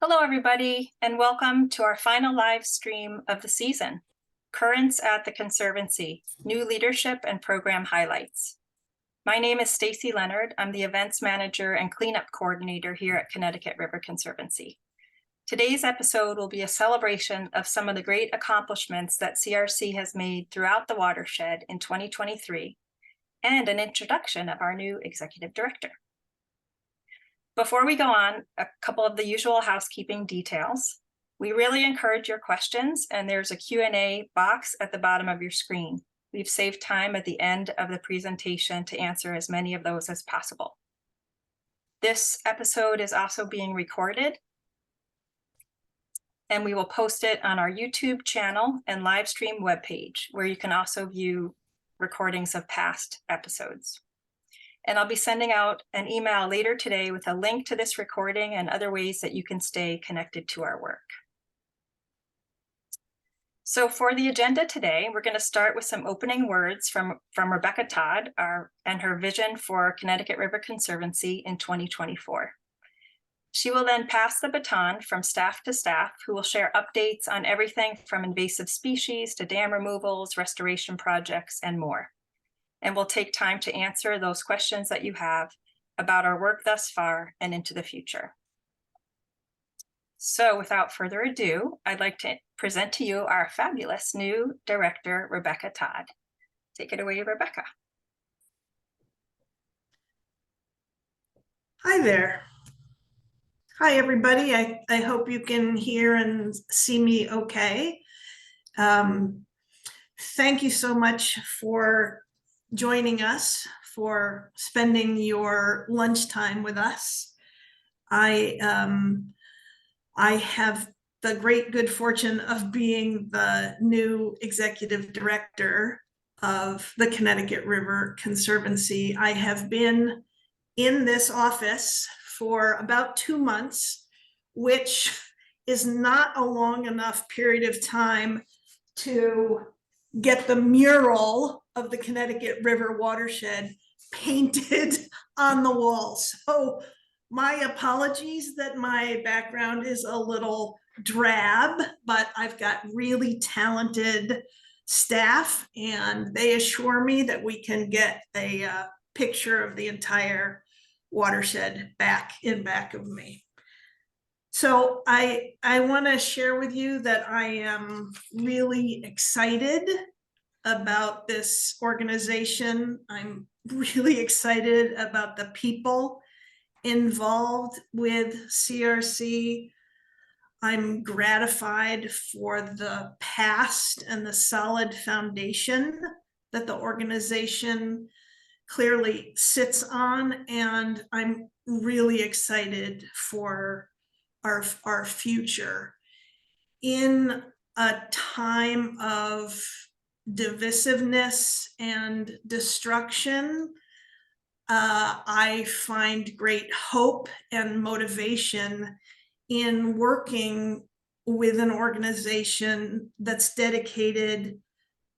Hello, everybody, and welcome to our final live stream of the season, Currents at the Conservancy, New Leadership and Program Highlights. My name is Stacy Leonard. I'm the Events Manager and Cleanup Coordinator here at Connecticut River Conservancy. Today's episode will be a celebration of some of the great accomplishments that CRC has made throughout the watershed in 2023, and an introduction of our new Executive Director. Before we go on, a couple of the usual housekeeping details. We really encourage your questions, and there's a Q&A box at the bottom of your screen. We've saved time at the end of the presentation to answer as many of those as possible. This episode is also being recorded, and we will post it on our YouTube channel and live stream webpage, where you can also view recordings of past episodes. And I'll be sending out an email later today with a link to this recording and other ways that you can stay connected to our work. So for the agenda today, we're going to start with some opening words from Rebecca Todd and her vision for Connecticut River Conservancy in 2024. She will then pass the baton from staff to staff, who will share updates on everything from invasive species to dam removals, restoration projects, and more. And we'll take time to answer those questions that you have about our work thus far and into the future. So without further ado, I'd like to present to you our fabulous new director, Rebecca Todd. Take it away, Rebecca. Hi there. Hi, everybody. I hope you can hear and see me okay. Thank you so much for joining us, for spending your lunchtime with us. I have the great good fortune of being the new executive director of the Connecticut River Conservancy. I have been in this office for about 2 months, which is not a long enough period of time to get the mural of the Connecticut River watershed painted on the wall. So my apologies that my background is a little drab, but I've got really talented staff, and they assure me that we can get a picture of the entire watershed back of me. So I want to share with you that I am really excited about this organization. I'm really excited about the people involved with CRC. I'm gratified for the past and the solid foundation that the organization clearly sits on, and I'm really excited for our future. In a time of divisiveness and destruction, I find great hope and motivation in working with an organization that's dedicated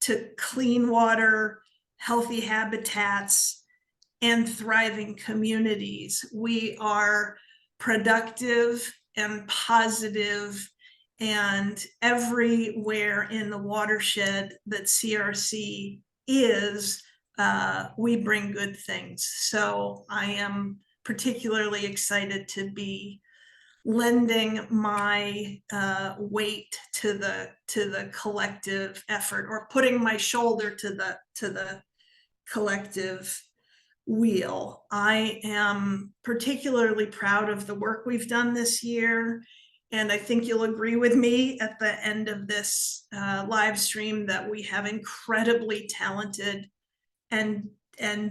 to clean water, healthy habitats, and thriving communities. We are productive and positive, and everywhere in the watershed that CRC is, we bring good things. So I am particularly excited to be lending my weight to the collective effort, or putting my shoulder to the collective wheel. I am particularly proud of the work we've done this year, and I think you'll agree with me at the end of this live stream that we have incredibly talented and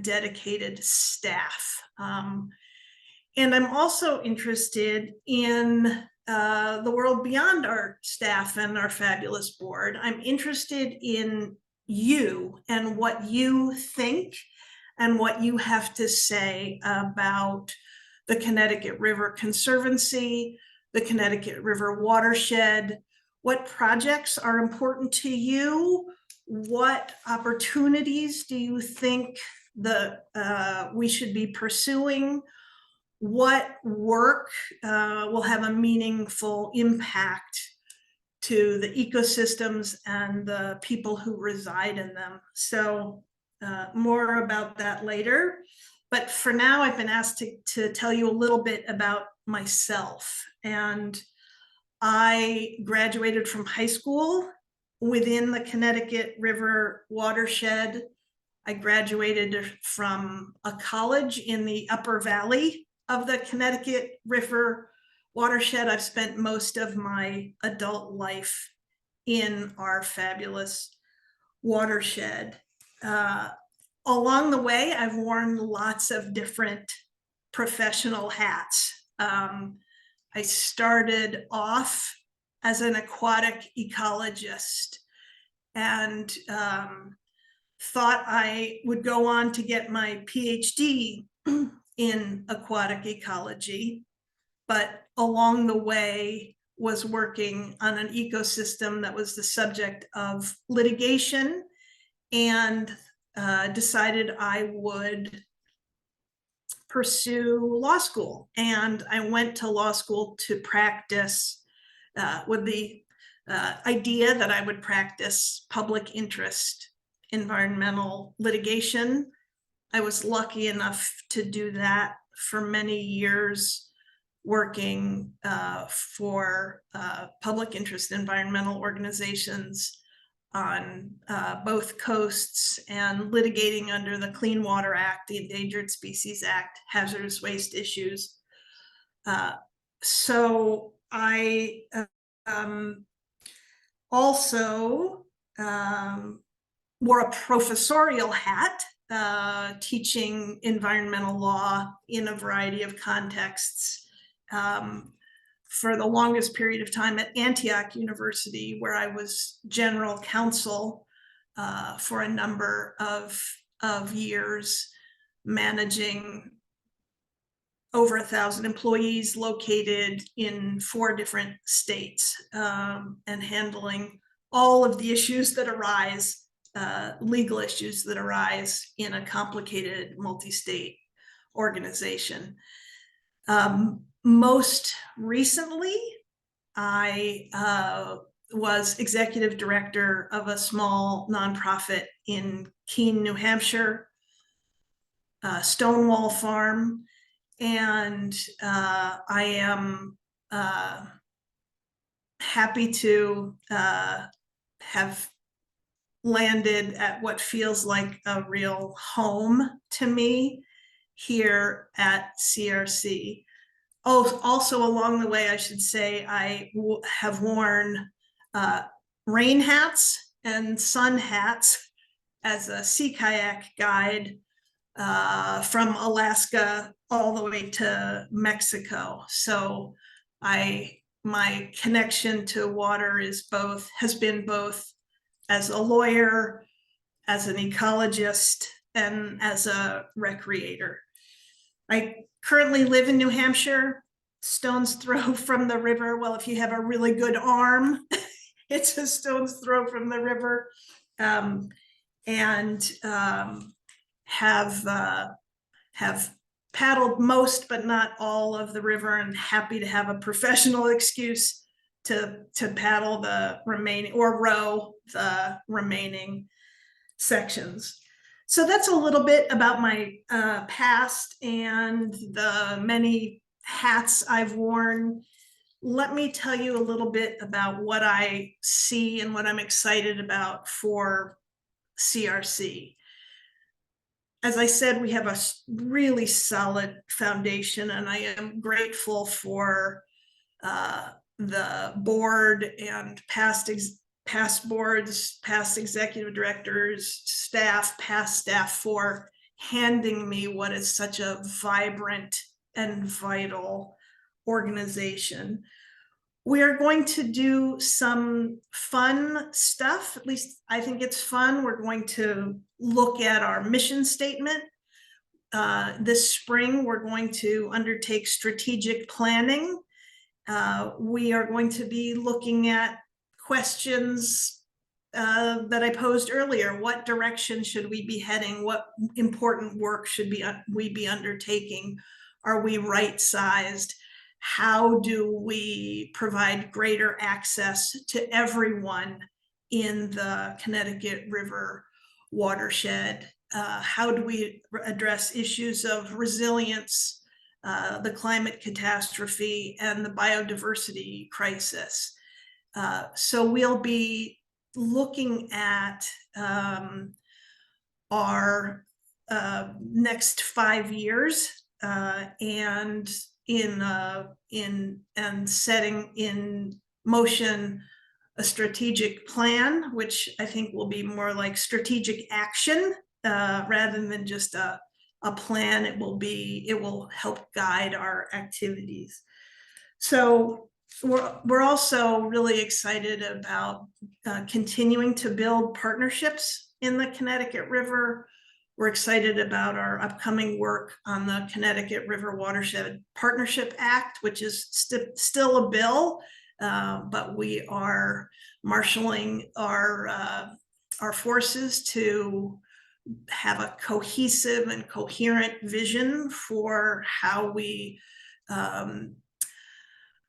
dedicated staff. And I'm also interested in the world beyond our staff and our fabulous board. I'm interested in you and what you think and what you have to say about the Connecticut River Conservancy, the Connecticut River watershed. What projects are important to you? What opportunities do you think we should be pursuing? what work will have a meaningful impact to the ecosystems and the people who reside in them. So more about that later. But for now, I've been asked to tell you a little bit about myself. And I graduated from high school within the Connecticut River watershed. I graduated from a college in the Upper Valley of the Connecticut River watershed. I've spent most of my adult life in our fabulous watershed. Along the way, I've worn lots of different professional hats. I started off as an aquatic ecologist and thought I would go on to get my PhD in aquatic ecology, but along the way was working on an ecosystem that was the subject of litigation, and decided I would pursue law school. And I went to law school to practice with the idea that I would practice public interest environmental litigation. I was lucky enough to do that for many years, working for public interest environmental organizations on both coasts and litigating under the Clean Water Act, the Endangered Species Act, hazardous waste issues. So I also wore a professorial hat, teaching environmental law in a variety of contexts for the longest period of time at Antioch University, where I was general counsel for a number of years, managing over 1,000 employees located in 4 different states, and handling all of the issues that arise, legal issues that arise in a complicated multi-state organization. Most recently, I was executive director of a small nonprofit in Keene, New Hampshire, Stonewall Farm, and I am happy to have landed at what feels like a real home to me here at CRC. Oh, also along the way, I should say, I have worn rain hats and sun hats as a sea kayak guide from Alaska all the way to Mexico. So my connection to water has been both as a lawyer, as an ecologist, and as a recreator. I currently live in New Hampshire, stone's throw from the river. Well, if you have a really good arm, it's a stone's throw from the river, and have paddled most but not all of the river, and happy to have a professional excuse to paddle the remaining, or row the remaining sections. So that's a little bit about my past and the many hats I've worn. Let me tell you a little bit about what I see and what I'm excited about for CRC. As I said, we have a really solid foundation, and I am grateful for the board and past boards, past executive directors, past staff for handing me what is such a vibrant and vital organization. We are going to do some fun stuff. At least I think it's fun. We're going to look at our mission statement. This spring, we're going to undertake strategic planning. We are going to be looking at questions that I posed earlier. What direction should we be heading? What important work should we be undertaking? Are we right-sized? How do we provide greater access to everyone in the Connecticut River watershed? How do we address issues of resilience, the climate catastrophe, and the biodiversity crisis? So we'll be looking at our next 5 years and setting in motion a strategic plan, which I think will be more like strategic action rather than just a plan. It will help guide our activities. So we're also really excited about continuing to build partnerships in the Connecticut River. We're excited about our upcoming work on the Connecticut River Watershed Partnership Act, which is still a bill, but we are marshaling our forces to have a cohesive and coherent vision for how we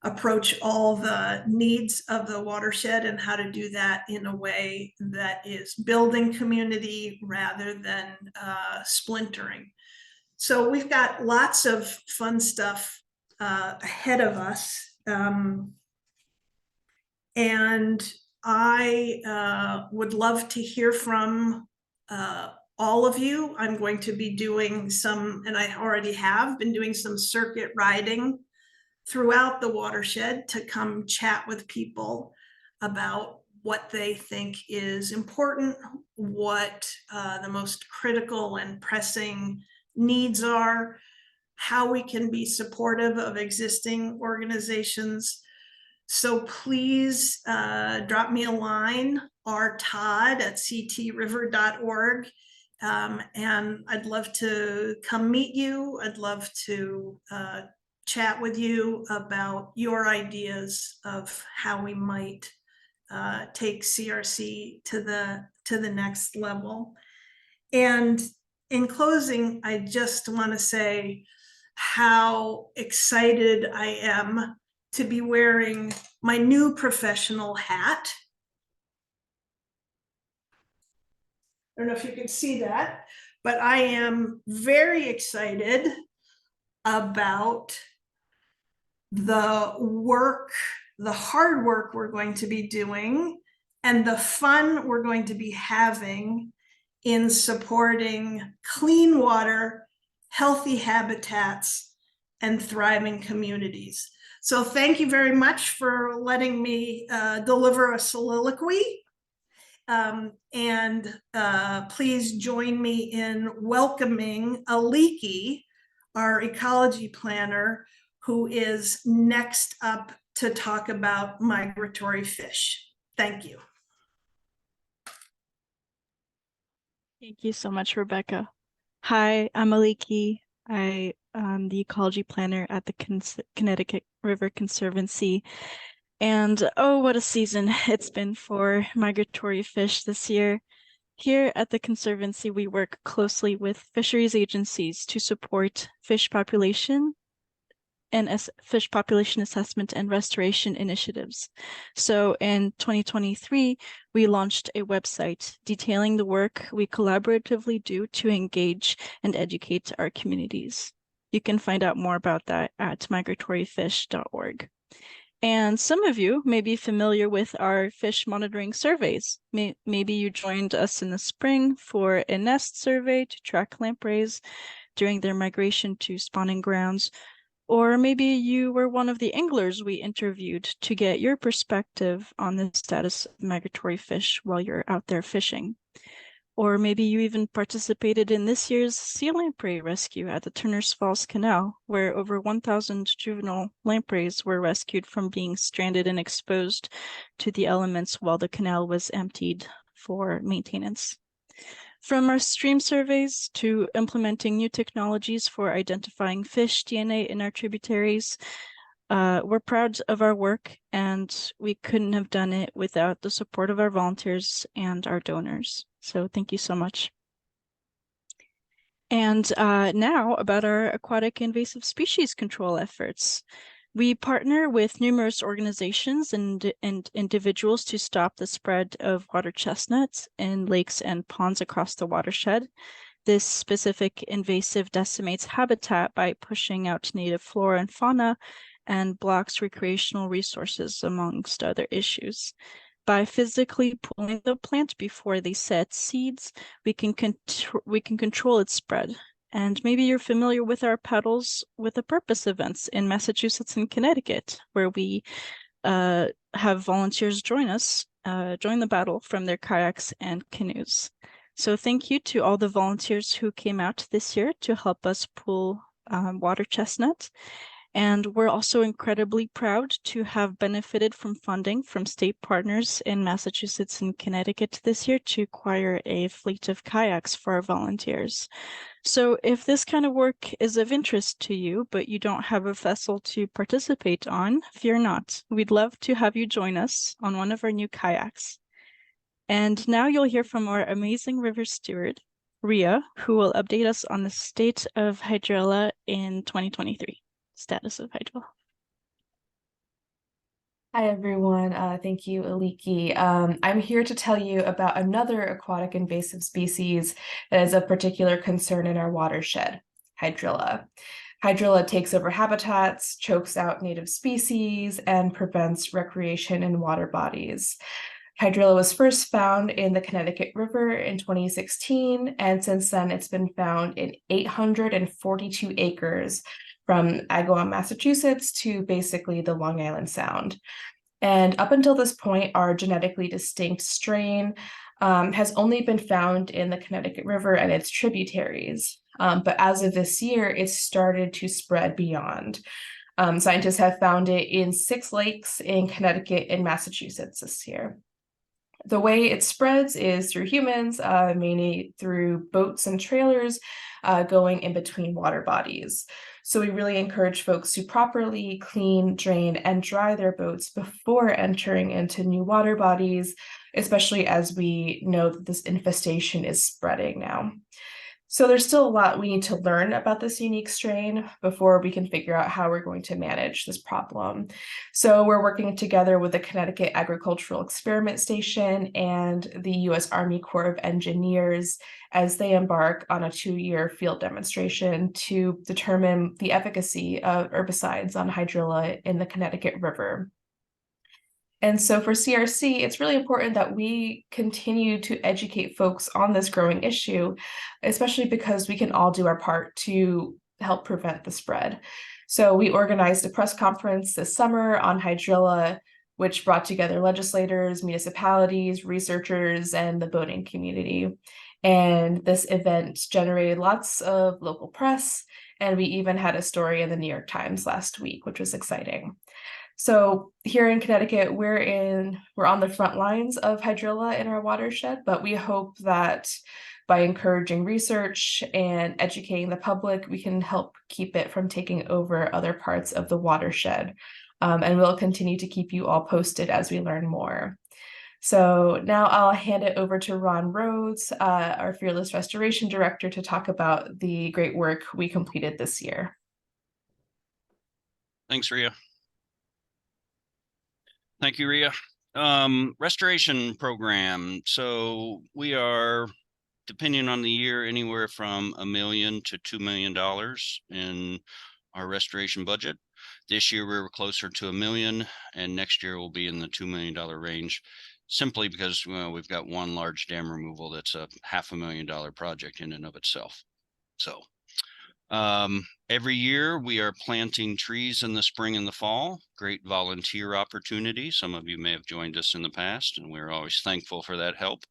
approach all the needs of the watershed and how to do that in a way that is building community rather than splintering. So we've got lots of fun stuff ahead of us. And I would love to hear from all of you. I'm going to be doing some, and I already have been doing some circuit riding throughout the watershed to come chat with people about what they think is important, what the most critical and pressing needs are, how we can be supportive of existing organizations. So please drop me a line, or Todd at ctriver.org. And I'd love to come meet you. I'd love to chat with you about your ideas of how we might take CRC to the next level. And in closing, I just want to say how excited I am to be wearing my new professional hat. I don't know if you can see that, but I am very excited about the work, the hard work we're going to be doing, and the fun we're going to be having in supporting clean water, healthy habitats, and thriving communities. So thank you very much for letting me deliver a soliloquy. And please join me in welcoming Aliki, our ecology planner, who is next up to talk about migratory fish. Thank you. Thank you so much, Rebecca. Hi, I'm Aliki. I am the ecology planner at the Connecticut River Conservancy. And oh, what a season it's been for migratory fish this year. Here at the Conservancy, we work closely with fisheries agencies to support fish population and fish population assessment and restoration initiatives. So in 2023, we launched a website detailing the work we collaboratively do to engage and educate our communities. You can find out more about that at migratoryfish.org. And some of you may be familiar with our fish monitoring surveys. Maybe you joined us in the spring for a nest survey to track lampreys during their migration to spawning grounds. Or maybe you were one of the anglers we interviewed to get your perspective on the status of migratory fish while you're out there fishing. Or maybe you even participated in this year's sea lamprey rescue at the Turner's Falls Canal, where over 1,000 juvenile lampreys were rescued from being stranded and exposed to the elements while the canal was emptied for maintenance. From our stream surveys to implementing new technologies for identifying fish DNA in our tributaries, we're proud of our work, and we couldn't have done it without the support of our volunteers and our donors. So thank you so much. And now about our aquatic invasive species control efforts. We partner with numerous organizations and individuals to stop the spread of water chestnuts in lakes and ponds across the watershed. This specific invasive decimates habitat by pushing out native flora and fauna and blocks recreational resources, amongst other issues. By physically pulling the plant before they set seeds, we can control its spread. And maybe you're familiar with our Paddles with a Purpose events in Massachusetts and Connecticut, where we have volunteers join the battle from their kayaks and canoes. So thank you to all the volunteers who came out this year to help us pull water chestnut. And we're also incredibly proud to have benefited from funding from state partners in Massachusetts and Connecticut this year to acquire a fleet of kayaks for our volunteers. So if this kind of work is of interest to you, but you don't have a vessel to participate on, fear not. We'd love to have you join us on one of our new kayaks. And now you'll hear from our amazing river steward, Ria, who will update us on the state of Hydral in 2023. Status of Hydral. Hi everyone, thank you, Aliki. I'm here to tell you about another aquatic invasive species that is of particular concern in our watershed, Hydral. Hydral takes over habitats, chokes out native species, and prevents recreation in water bodies. Hydral was first found in the Connecticut River in 2016, and since then it's been found in 842 acres from Agawam, Massachusetts to basically the Long Island Sound. And up until this point, our genetically distinct strain has only been found in the Connecticut River and its tributaries. But as of this year, it's started to spread beyond. Scientists have found it in 6 lakes in Connecticut and Massachusetts this year. The way it spreads is through humans, mainly through boats and trailers going in between water bodies. So we really encourage folks to properly clean, drain, and dry their boats before entering into new water bodies, especially as we know that this infestation is spreading now. So there's still a lot we need to learn about this unique strain before we can figure out how we're going to manage this problem. So we're working together with the Connecticut Agricultural Experiment Station and the U.S. Army Corps of Engineers as they embark on a 2-year field demonstration to determine the efficacy of herbicides on Hydral in the Connecticut River. And so for CRC, it's really important that we continue to educate folks on this growing issue, especially because we can all do our part to help prevent the spread. So we organized a press conference this summer on Hydral, which brought together legislators, municipalities, researchers, and the boating community. And this event generated lots of local press, and we even had a story in the New York Times last week, which was exciting. So here in Connecticut, we're on the front lines of Hydral in our watershed, but we hope that by encouraging research and educating the public, we can help keep it from taking over other parts of the watershed. And we'll continue to keep you all posted as we learn more. So now I'll hand it over to Ron Rhodes, our Fearless Restoration Director, to talk about the great work we completed this year. Thanks, Ria. Thank you, Ria. Restoration program. So we are, depending on the year, anywhere from $1 million to $2 million in our restoration budget. This year we were closer to $1 million, and next year will be in the $2 million range, simply because we've got one large dam removal that's a $500,000 project in and of itself. So every year we are planting trees in the spring and the fall. Great volunteer opportunity. Some of you may have joined us in the past, and we're always thankful for that help.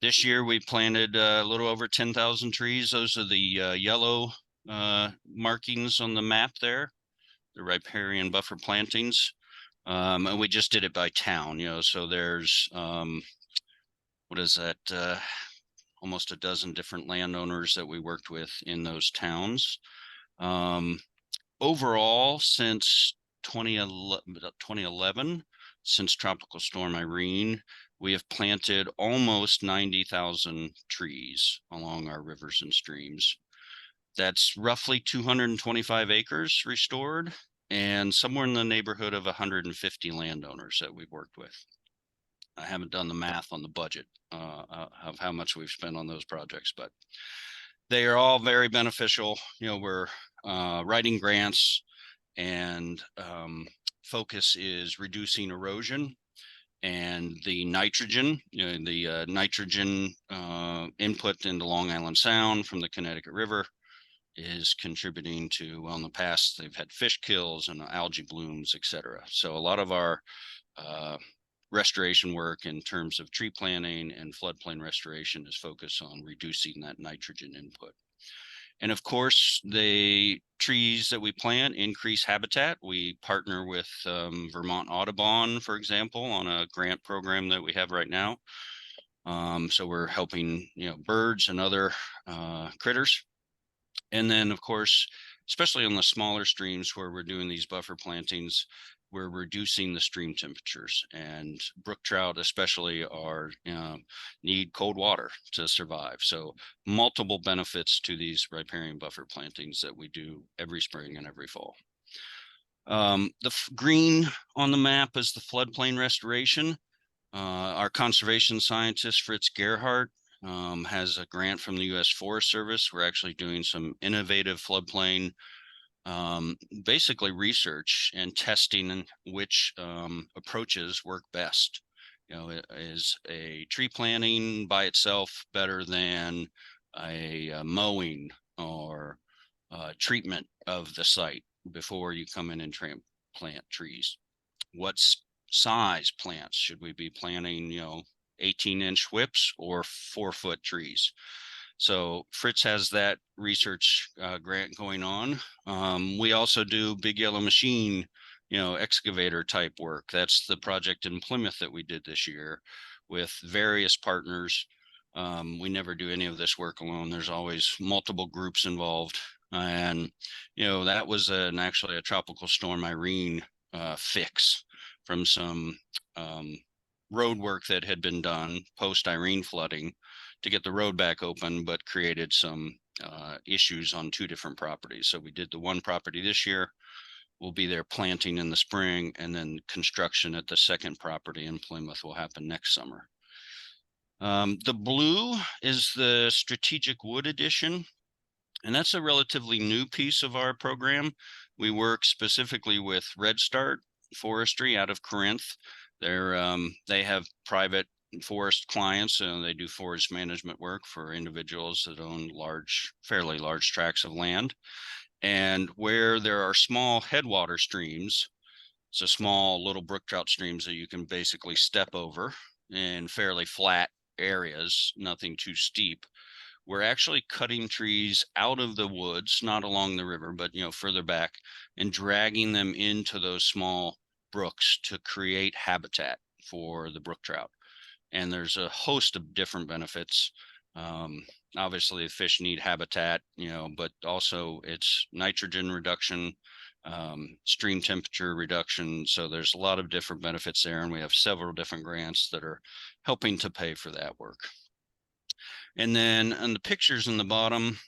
This year we planted a little over 10,000 trees. Those are the yellow markings on the map there, the riparian buffer plantings. And we just did it by town, so there's, what is that? Almost a dozen different landowners that we worked with in those towns. Overall, since 2011, since Tropical Storm Irene, we have planted almost 90,000 trees along our rivers and streams. That's roughly 225 acres restored, and somewhere in the neighborhood of 150 landowners that we've worked with. I haven't done the math on the budget of how much we've spent on those projects, but they are all very beneficial. We're writing grants, and focus is reducing erosion and the nitrogen, the nitrogen input into Long Island Sound from the Connecticut River is contributing to, well, in the past, they've had fish kills and algae blooms, et cetera. So a lot of our restoration work in terms of tree planting and floodplain restoration is focused on reducing that nitrogen input. And of course, the trees that we plant increase habitat. We partner with Vermont Audubon, for example, on a grant program that we have right now. So we're helping, birds and other critters. And then, of course, especially on the smaller streams where we're doing these buffer plantings, we're reducing the stream temperatures, and brook trout especially need cold water to survive. So multiple benefits to these riparian buffer plantings that we do every spring and every fall. The green on the map is the floodplain restoration. Our conservation scientist, Fritz Gerhardt, has a grant from the U.S. Forest Service. We're actually doing some innovative floodplain basically research and testing which approaches work best. Is a tree planting by itself better than a mowing or treatment of the site before you come in and plant trees? What size plants should we be planting? 18-inch whips or 4-foot trees? So Fritz has that research grant going on. We also do big yellow machine, excavator type work. That's the project in Plymouth that we did this year with various partners. We never do any of this work alone. There's always multiple groups involved. And, that was actually a tropical storm Irene fix from some road work that had been done post Irene flooding to get the road back open, but created some issues on 2 different properties. So we did the one property this year. We'll be there planting in the spring, and then construction at the second property in Plymouth will happen next summer. The blue is the strategic wood edition, and that's a relatively new piece of our program. We work specifically with Red Start Forestry out of Corinth. They have private forest clients, and they do forest management work for individuals that own fairly large tracts of land. And where there are small headwater streams, so small little brook trout streams that you can basically step over in fairly flat areas, nothing too steep, we're actually cutting trees out of the woods, not along the river, but further back, and dragging them into those small brooks to create habitat for the brook trout. And there's a host of different benefits. Obviously, the fish need habitat, but also it's nitrogen reduction, stream temperature reduction. So there's a lot of different benefits there, and we have several different grants that are helping to pay for that work. And then on the pictures in the bottom,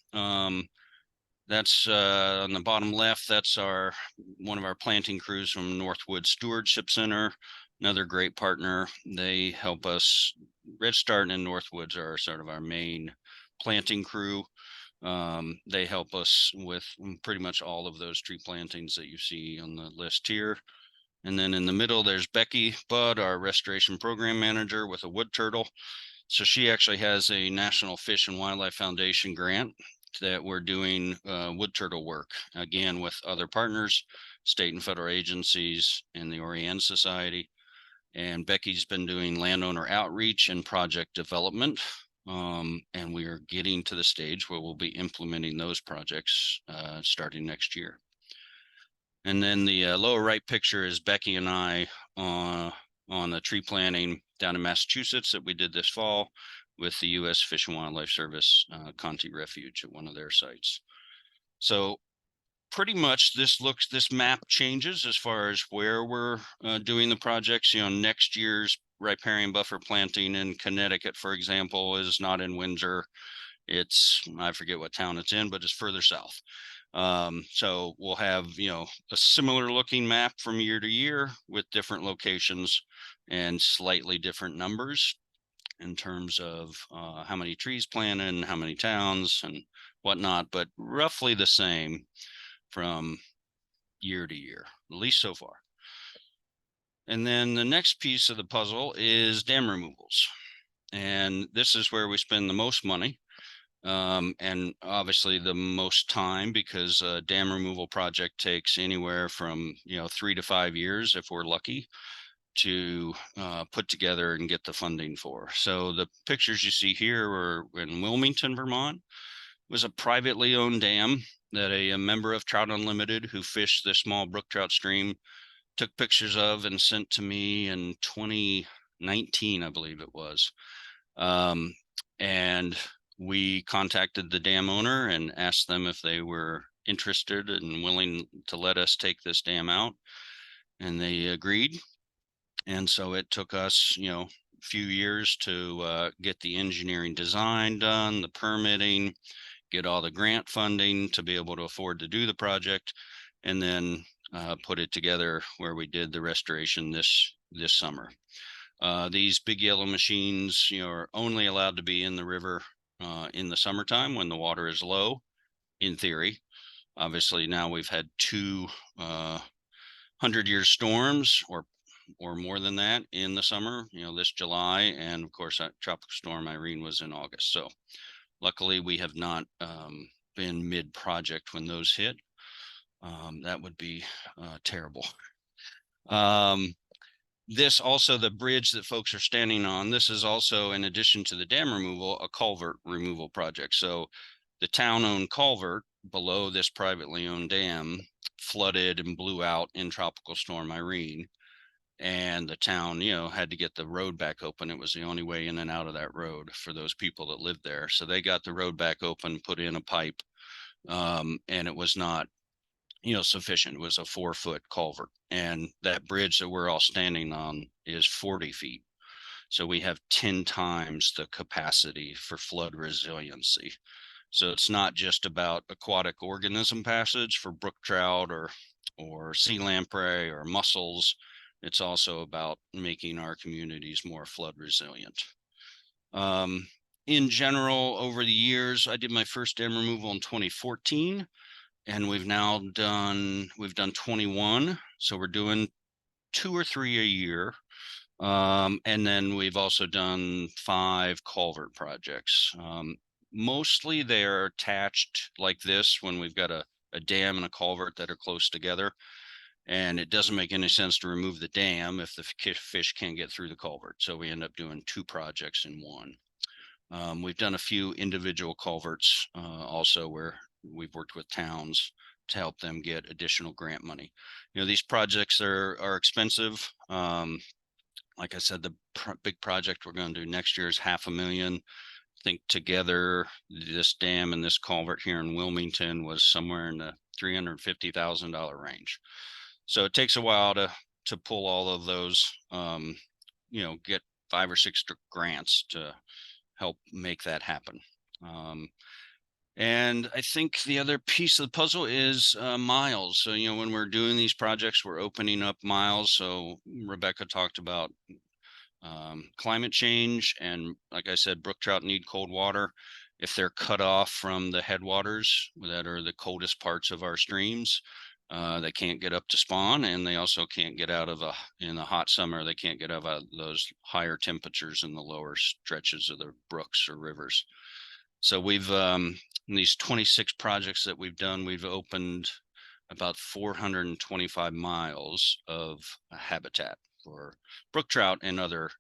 that's on the bottom left, that's one of our planting crews from Northwood Stewardship Center, another great partner. They help us. Red Start and Northwoods are sort of our main planting crew. They help us with pretty much all of those tree plantings that you see on the list here. And then in the middle, there's Becky Budd, our restoration program manager with a wood turtle. So she actually has a National Fish and Wildlife Foundation grant that we're doing wood turtle work, again, with other partners, state and federal agencies, and the Orion Society. And Becky's been doing landowner outreach and project development. And we are getting to the stage where we'll be implementing those projects starting next year. And then the lower right picture is Becky and I on the tree planting down in Massachusetts that we did this fall with the U.S. Fish and Wildlife Service Conti Refuge at one of their sites. So pretty much this map changes as far as where we're doing the projects. Next year's riparian buffer planting in Connecticut, for example, is not in Windsor. It's, I forget what town it's in, but it's further south. So we'll have, a similar looking map from year to year with different locations and slightly different numbers in terms of how many trees planted and how many towns and whatnot, but roughly the same from year to year, at least so far. And then the next piece of the puzzle is dam removals. And this is where we spend the most money. And obviously the most time, because a dam removal project takes anywhere from 3 to 5 years if we're lucky to put together and get the funding for. So the pictures you see here were in Wilmington, Vermont. It was a privately owned dam that a member of Trout Unlimited who fished the small brook trout stream took pictures of and sent to me in 2019, I believe it was. And we contacted the dam owner and asked them if they were interested and willing to let us take this dam out. And they agreed. And so it took us, a few years to get the engineering design done, the permitting, get all the grant funding to be able to afford to do the project, and then put it together where we did the restoration this summer. These big yellow machines, are only allowed to be in the river in the summertime when the water is low, in theory. Obviously, now we've had 2 100-year storms or more than that in the summer, this July. And of course, that tropical storm Irene was in August. So luckily we have not been mid-project when those hit. That would be terrible. This also, the bridge that folks are standing on, this is also, in addition to the dam removal, a culvert removal project. So the town-owned culvert below this privately owned dam flooded and blew out in Tropical Storm Irene. And the town, had to get the road back open. It was the only way in and out of that road for those people that lived there. So they got the road back open, put in a pipe, and it was not, sufficient. It was a 4-foot culvert. And that bridge that we're all standing on is 40 feet. So we have 10 times the capacity for flood resiliency. So it's not just about aquatic organism passage for brook trout or sea lamprey or mussels. It's also about making our communities more flood resilient. In general, over the years, I did my first dam removal in 2014, and we've done 21. So we're doing 2 or 3 a year. And then we've also done 5 culvert projects. Mostly they're attached like this when we've got a dam and a culvert that are close together. And it doesn't make any sense to remove the dam if the fish can't get through the culvert. So we end up doing 2 projects in one. We've done a few individual culverts also where we've worked with towns to help them get additional grant money. These projects are expensive. Like I said, the big project we're going to do next year is $500,000. I think together, this dam and this culvert here in Wilmington was somewhere in the $350,000 range. So it takes a while to pull all of those, get 5 or 6 grants to help make that happen. And I think the other piece of the puzzle is miles. So, when we're doing these projects, we're opening up miles. So Rebecca talked about climate change. And like I said, brook trout need cold water. If they're cut off from the headwaters that are the coldest parts of our streams, they can't get up to spawn, and they also can't get out of in the hot summer, they can't get out of those higher temperatures in the lower stretches of the brooks or rivers. So we've, in these 26 projects that we've done, we've opened about 425 miles of habitat for brook trout and other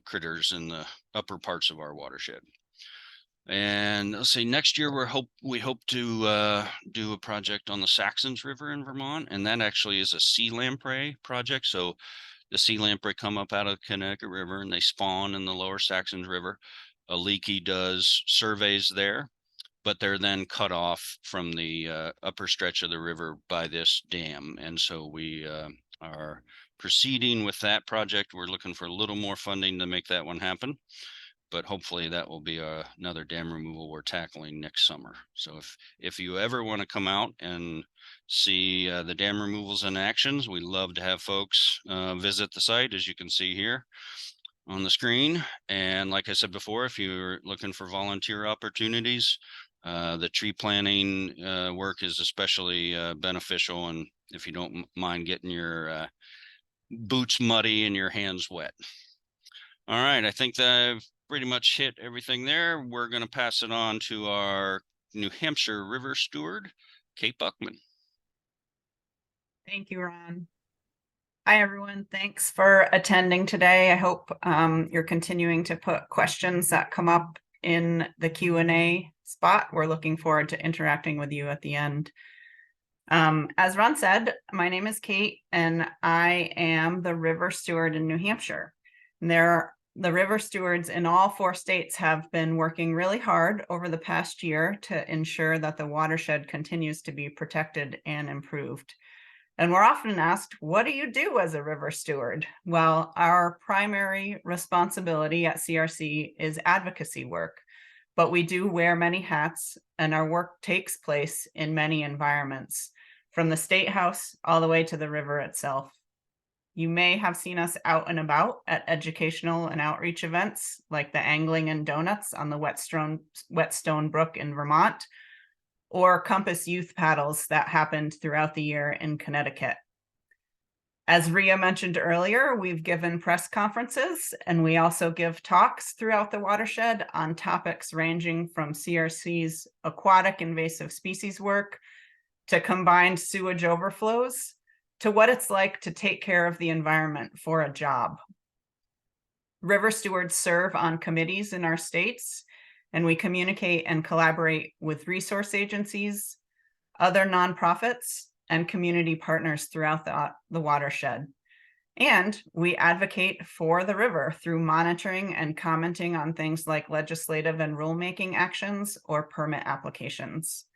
critters in the upper parts of our watershed. And let's see, next year we hope to do a project on the Saxons River in Vermont, and that actually is a sea lamprey project. So the sea lamprey come up out of the Connecticut River and they spawn in the lower Saxons River. A leaky does surveys there, but they're then cut off from the upper stretch of the river by this dam. And so we are proceeding with that project. We're looking for a little more funding to make that one happen, but hopefully that will be another dam removal we're tackling next summer. So if you ever want to come out and see the dam removals in actions, we love to have folks visit the site, as you can see here on the screen. And like I said before, if you're looking for volunteer opportunities, the tree planting work is especially beneficial, and if you don't mind getting your boots muddy and your hands wet. All right, I think that I've pretty much hit everything there. We're going to pass it on to our New Hampshire River Steward, Kate Buckman. Thank you, Ron. Hi, everyone. Thanks for attending today. I hope you're continuing to put questions that come up in the Q&A spot. We're looking forward to interacting with you at the end. As Ron said, my name is Kate, and I am the River Steward in New Hampshire. And the River Stewards in all 4 states have been working really hard over the past year to ensure that the watershed continues to be protected and improved. And we're often asked, what do you do as a river steward? Well, our primary responsibility at CRC is advocacy work, but we do wear many hats, and our work takes place in many environments, from the State House all the way to the river itself. You may have seen us out and about at educational and outreach events like the Angling and Donuts on the Whetstone Brook in Vermont, or Compass Youth Paddles that happened throughout the year in Connecticut. As Ria mentioned earlier, we've given press conferences, and we also give talks throughout the watershed on topics ranging from CRC's aquatic invasive species work to combined sewage overflows to what it's like to take care of the environment for a job. River stewards serve on committees in our states, and we communicate and collaborate with resource agencies, other nonprofits, and community partners throughout the watershed. And we advocate for the river through monitoring and commenting on things like legislative and rulemaking actions or permit applications.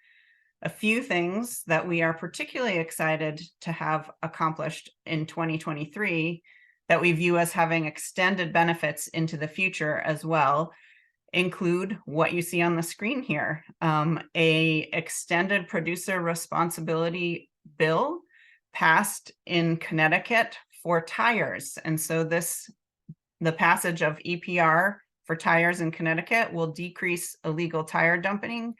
A few things that we are particularly excited to have accomplished in 2023 that we view as having extended benefits into the future as well include what you see on the screen here, a extended producer responsibility bill passed in Connecticut for tires. And so the passage of EPR for tires in Connecticut will decrease illegal tire dumping,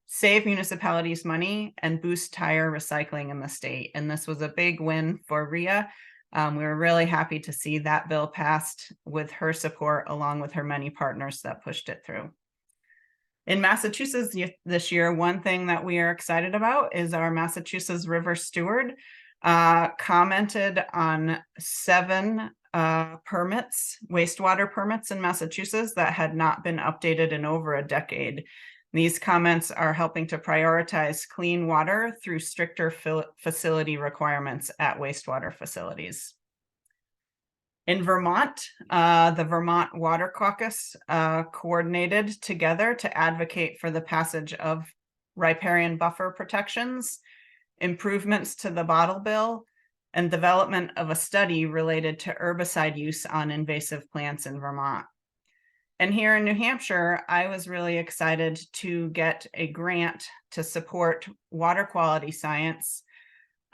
save municipalities money, and boost tire recycling in the state. And this was a big win for Ria. We were really happy to see that bill passed with her support, along with her many partners that pushed it through. In Massachusetts this year, one thing that we are excited about is our Massachusetts River Steward commented on 7 permits, wastewater permits in Massachusetts that had not been updated in over a decade. These comments are helping to prioritize clean water through stricter facility requirements at wastewater facilities. In Vermont, the Vermont Water Caucus coordinated together to advocate for the passage of riparian buffer protections, improvements to the bottle bill, and development of a study related to herbicide use on invasive plants in Vermont. And here in New Hampshire, I was really excited to get a grant to support water quality science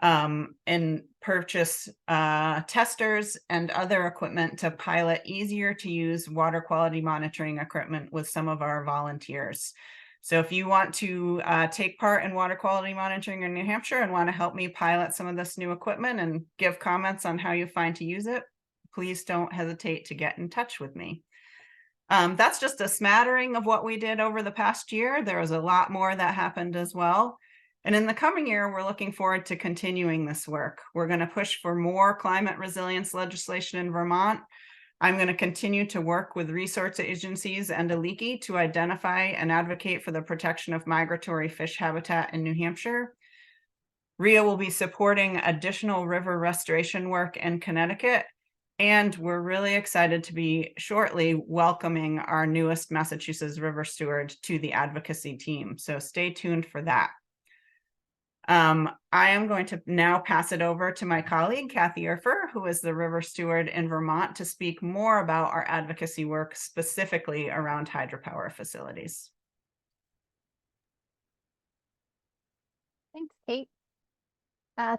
and purchase testers and other equipment to pilot easier to use water quality monitoring equipment with some of our volunteers. So if you want to take part in water quality monitoring in New Hampshire and want to help me pilot some of this new equipment and give comments on how you find to use it, please don't hesitate to get in touch with me. That's just a smattering of what we did over the past year. There was a lot more that happened as well. And in the coming year, we're looking forward to continuing this work. We're going to push for more climate resilience legislation in Vermont. I'm going to continue to work with resource agencies and ALICI to identify and advocate for the protection of migratory fish habitat in New Hampshire. Ria will be supporting additional river restoration work in Connecticut. And we're really excited to be shortly welcoming our newest Massachusetts River Steward to the advocacy team. So stay tuned for that. I am going to now pass it over to my colleague, Kathy Erfer, who is the river steward in Vermont, to speak more about our advocacy work specifically around hydropower facilities. Thanks, Kate.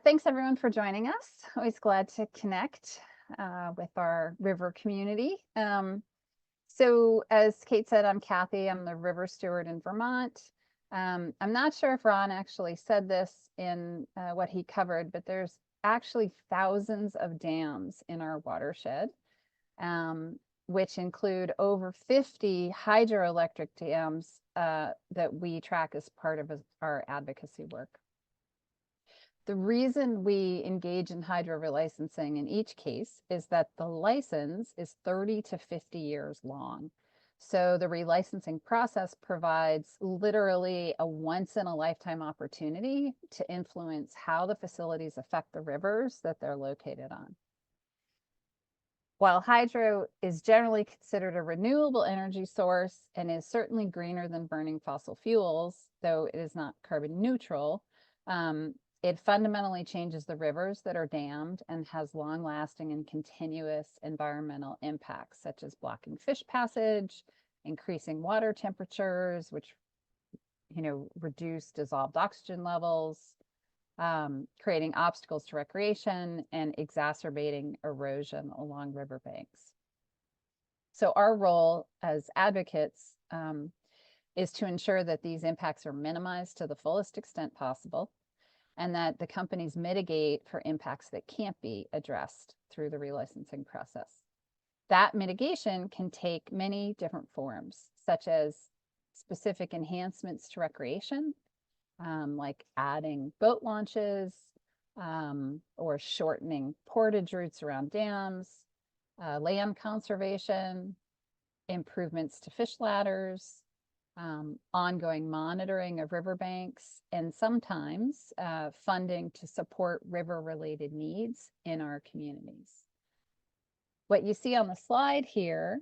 Thanks everyone for joining us. Always glad to connect with our river community. So as Kate said, I'm Kathy. I'm the river steward in Vermont. I'm not sure if Ron actually said this in what he covered, but there's actually thousands of dams in our watershed, which include over 50 hydroelectric dams that we track as part of our advocacy work. The reason we engage in hydro relicensing in each case is that the license is 30 to 50 years long. So the relicensing process provides literally a once in a lifetime opportunity to influence how the facilities affect the rivers that they're located on. While hydro is generally considered a renewable energy source and is certainly greener than burning fossil fuels, though it is not carbon neutral, it fundamentally changes the rivers that are dammed and has long-lasting and continuous environmental impacts, such as blocking fish passage, increasing water temperatures, which reduce dissolved oxygen levels, creating obstacles to recreation, and exacerbating erosion along riverbanks. So our role as advocates is to ensure that these impacts are minimized to the fullest extent possible, and that the companies mitigate for impacts that can't be addressed through the relicensing process. That mitigation can take many different forms, such as specific enhancements to recreation, like adding boat launches, or shortening portage routes around dams, land conservation, improvements to fish ladders, ongoing monitoring of riverbanks, and sometimes funding to support river-related needs in our communities. What you see on the slide here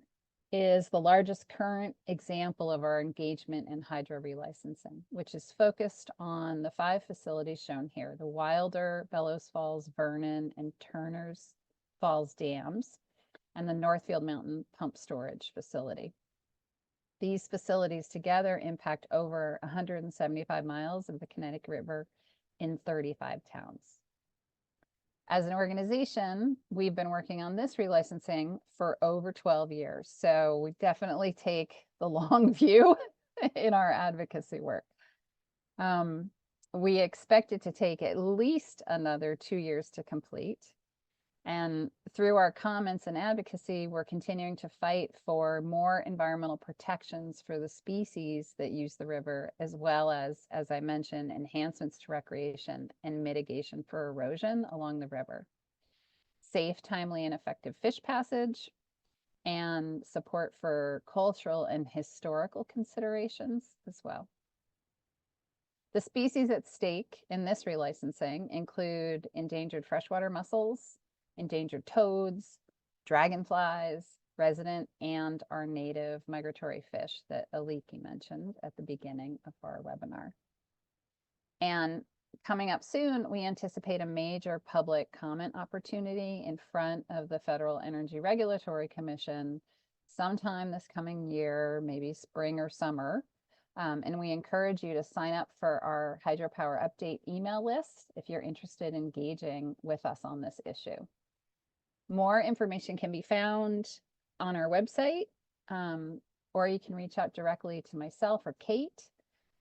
is the largest current example of our engagement in hydro relicensing, which is focused on the 5 facilities shown here: the Wilder, Bellows Falls, Vernon, and Turner's Falls dams, and the Northfield Mountain Pump Storage Facility. These facilities together impact over 175 miles of the Connecticut River in 35 towns. As an organization, we've been working on this relicensing for over 12 years. So we definitely take the long view in our advocacy work. We expect it to take at least another 2 years to complete. And through our comments and advocacy, we're continuing to fight for more environmental protections for the species that use the river, as well as I mentioned, enhancements to recreation and mitigation for erosion along the river, safe, timely, and effective fish passage, and support for cultural and historical considerations as well. The species at stake in this relicensing include endangered freshwater mussels, endangered toads, dragonflies, resident and our native migratory fish that Aliki mentioned at the beginning of our webinar. And coming up soon, we anticipate a major public comment opportunity in front of the Federal Energy Regulatory Commission sometime this coming year, maybe spring or summer. And we encourage you to sign up for our hydropower update email list if you're interested in engaging with us on this issue. More information can be found on our website, or you can reach out directly to myself or Kate.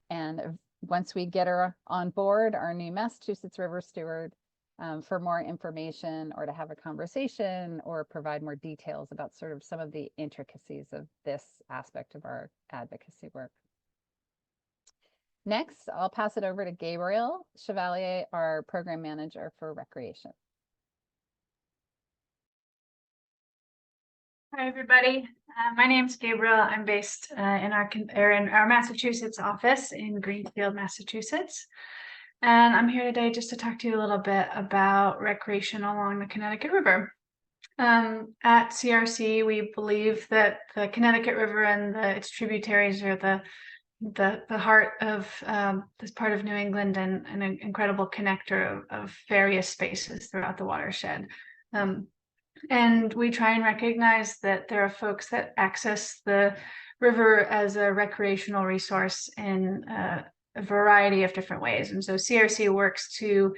And once we get her on board, our new Massachusetts River Steward, for more information or to have a conversation or provide more details about sort of some of the intricacies of this aspect of our advocacy work. Next, I'll pass it over to Gabriel Chevalier, our program manager for recreation. Hi, everybody. My name's Gabriel. I'm based in our Massachusetts office in Greenfield, Massachusetts. And I'm here today just to talk to you a little bit about recreation along the Connecticut River. At CRC, we believe that the Connecticut River and its tributaries are the the heart of this part of New England and an incredible connector of various spaces throughout the watershed. And we try and recognize that there are folks that access the river as a recreational resource in a variety of different ways. And so CRC works to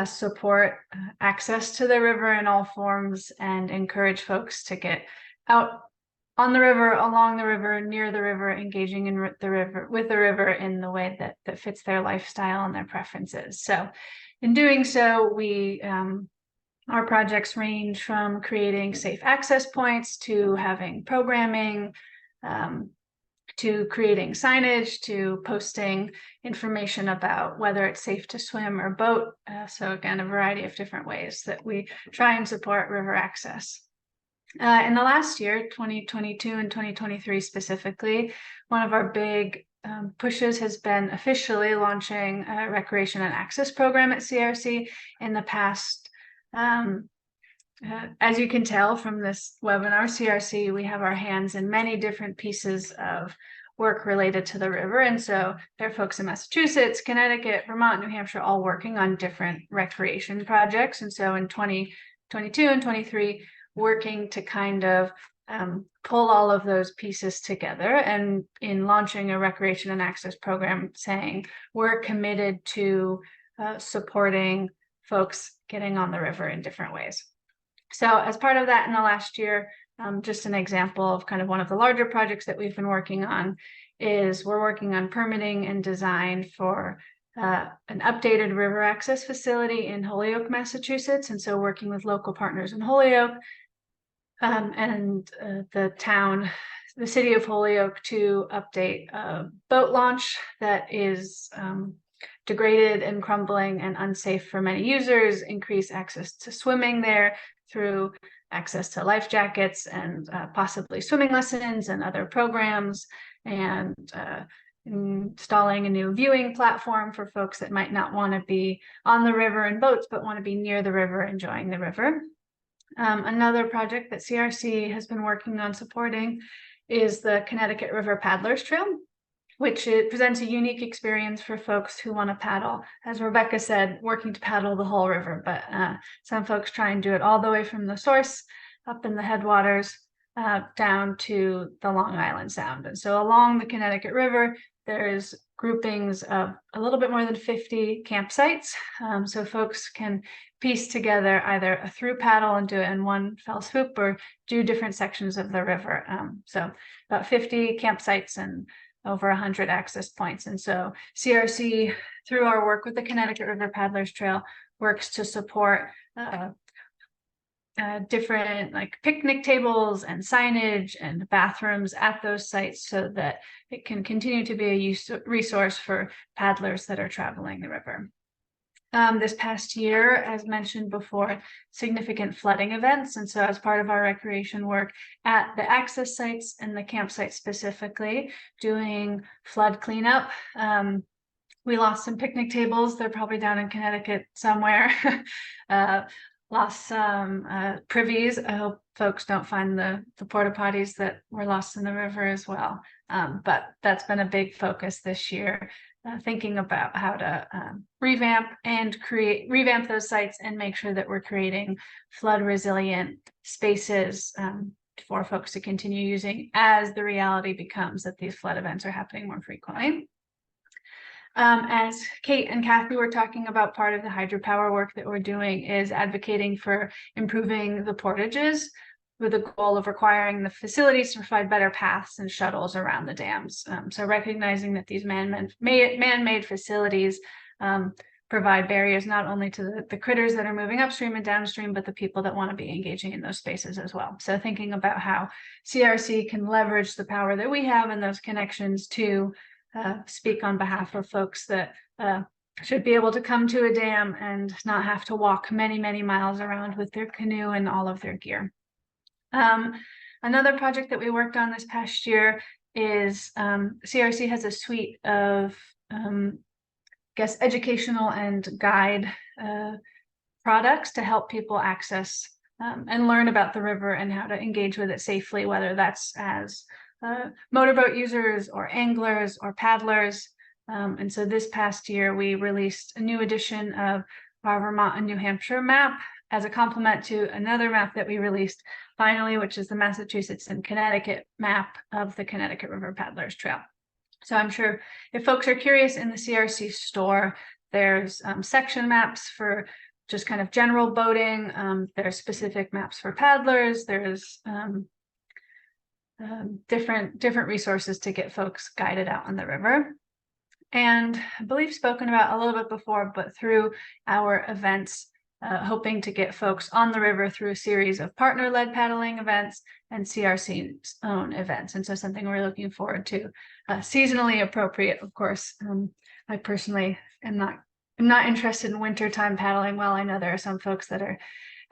support access to the river in all forms and encourage folks to get out on the river, along the river, near the river, engaging in the river with the river in the way that fits their lifestyle and their preferences. So in doing so, we our projects range from creating safe access points to having programming, to creating signage, to posting information about whether it's safe to swim or boat. So again, a variety of different ways that we try and support river access. In the last year, 2022 and 2023 specifically, one of our big pushes has been officially launching a recreation and access program at CRC. In the past, as you can tell from this webinar, CRC, we have our hands in many different pieces of work related to the river. And so there are folks in Massachusetts, Connecticut, Vermont, New Hampshire, all working on different recreation projects. And so in 2022 and 23, working to kind of pull all of those pieces together, and in launching a recreation and access program saying we're committed to supporting folks getting on the river in different ways. So as part of that, in the last year, just an example of kind of one of the larger projects that we've been working on is we're working on permitting and design for an updated river access facility in Holyoke, Massachusetts. And so working with local partners in Holyoke, and the city of Holyoke, to update a boat launch that is degraded and crumbling and unsafe for many users, increase access to swimming there through access to life jackets and possibly swimming lessons and other programs, and installing a new viewing platform for folks that might not want to be on the river in boats, but want to be near the river, enjoying the river. Another project that CRC has been working on supporting is the Connecticut River Paddlers Trail, which it presents a unique experience for folks who want to paddle. As Rebecca said, working to paddle the whole river, but some folks try and do it all the way from the source up in the headwaters down to the Long Island Sound. And so along the Connecticut River, there's groupings of a little bit more than 50 campsites. So folks can piece together either a through paddle and do it in one fell swoop, or do different sections of the river. So about 50 campsites and over 100 access points. And so CRC, through our work with the Connecticut River Paddlers Trail, works to support different like picnic tables and signage and bathrooms at those sites so that it can continue to be a resource for paddlers that are traveling the river. This past year, as mentioned before, significant flooding events. And so as part of our recreation work at the access sites and the campsites specifically, doing flood cleanup. We lost some picnic tables. They're probably down in Connecticut somewhere. Lost some privies. I hope folks don't find the porta potties that were lost in the river as well. But that's been a big focus this year. Thinking about how to revamp those sites and make sure that we're creating flood resilient spaces for folks to continue using as the reality becomes that these flood events are happening more frequently. As Kate and Kathy were talking about, part of the hydropower work that we're doing is advocating for improving the portages, with the goal of requiring the facilities to provide better paths and shuttles around the dams. So recognizing that these man-made facilities provide barriers not only to the critters that are moving upstream and downstream, but the people that want to be engaging in those spaces as well. So thinking about how CRC can leverage the power that we have and those connections to speak on behalf of folks that should be able to come to a dam and not have to walk many, many miles around with their canoe and all of their gear. Another project that we worked on this past year is CRC has a suite of educational and guide products to help people access and learn about the river and how to engage with it safely, whether that's as motorboat users or anglers or paddlers. And so this past year, we released a new edition of our Vermont and New Hampshire map as a complement to another map that we released finally, which is the Massachusetts and Connecticut map of the Connecticut River Paddlers Trail. So I'm sure if folks are curious, in the CRC store, there's section maps for just kind of general boating. There's specific maps for paddlers. There's different resources to get folks guided out on the river. And I believe spoken about a little bit before, but through our events, hoping to get folks on the river through a series of partner-led paddling events and CRC's own events. And so something we're looking forward to, seasonally appropriate, of course. I personally am not interested in wintertime paddling. Well, I know there are some folks that are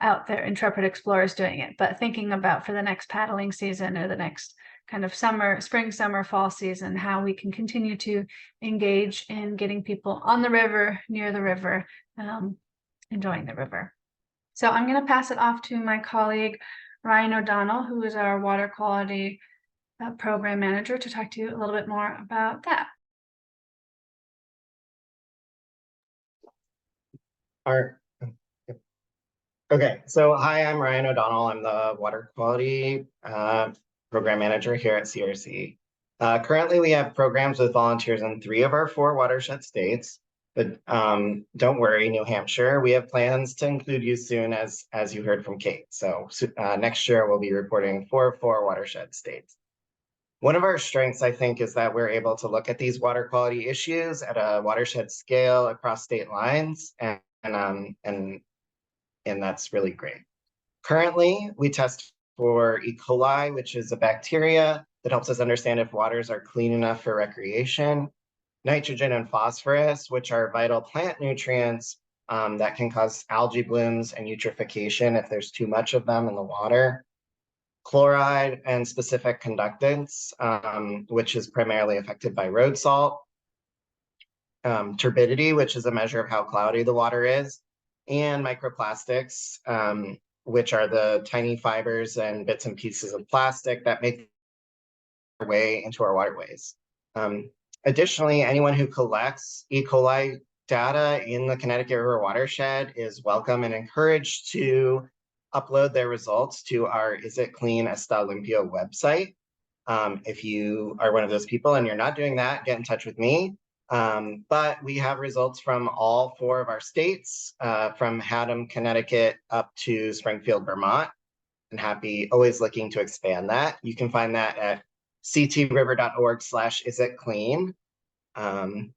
out there, intrepid explorers doing it, but thinking about for the next paddling season or the next kind of spring, summer, fall season, how we can continue to engage in getting people on the river, near the river, enjoying the river. So I'm going to pass it off to my colleague, Ryan O'Donnell, who is our water quality program manager, to talk to you a little bit more about that. Okay, so hi, I'm Ryan O'Donnell. I'm the water quality program manager here at CRC. Currently, we have programs with volunteers in 3 of our 4 watershed states, but don't worry, New Hampshire, we have plans to include you soon, as you heard from Kate. So next year, we'll be reporting 4 watershed states. One of our strengths, I think, is that we're able to look at these water quality issues at a watershed scale across state lines, and that's really great. Currently, we test for E. coli, which is a bacteria that helps us understand if waters are clean enough for recreation, nitrogen and phosphorus, which are vital plant nutrients that can cause algae blooms and eutrophication if there's too much of them in the water, chloride and specific conductants, which is primarily affected by road salt, turbidity, which is a measure of how cloudy the water is, and microplastics, which are the tiny fibers and bits and pieces of plastic that make their way into our waterways. Additionally, anyone who collects E. coli data in the Connecticut River watershed is welcome and encouraged to upload their results to our Is It Clean Está Limpio website. If you are one of those people and you're not doing that, get in touch with me. But we have results from all 4 of our states, from Haddam, Connecticut, up to Springfield, Vermont, and always looking to expand that. You can find that at ctriver.org/isitclean. All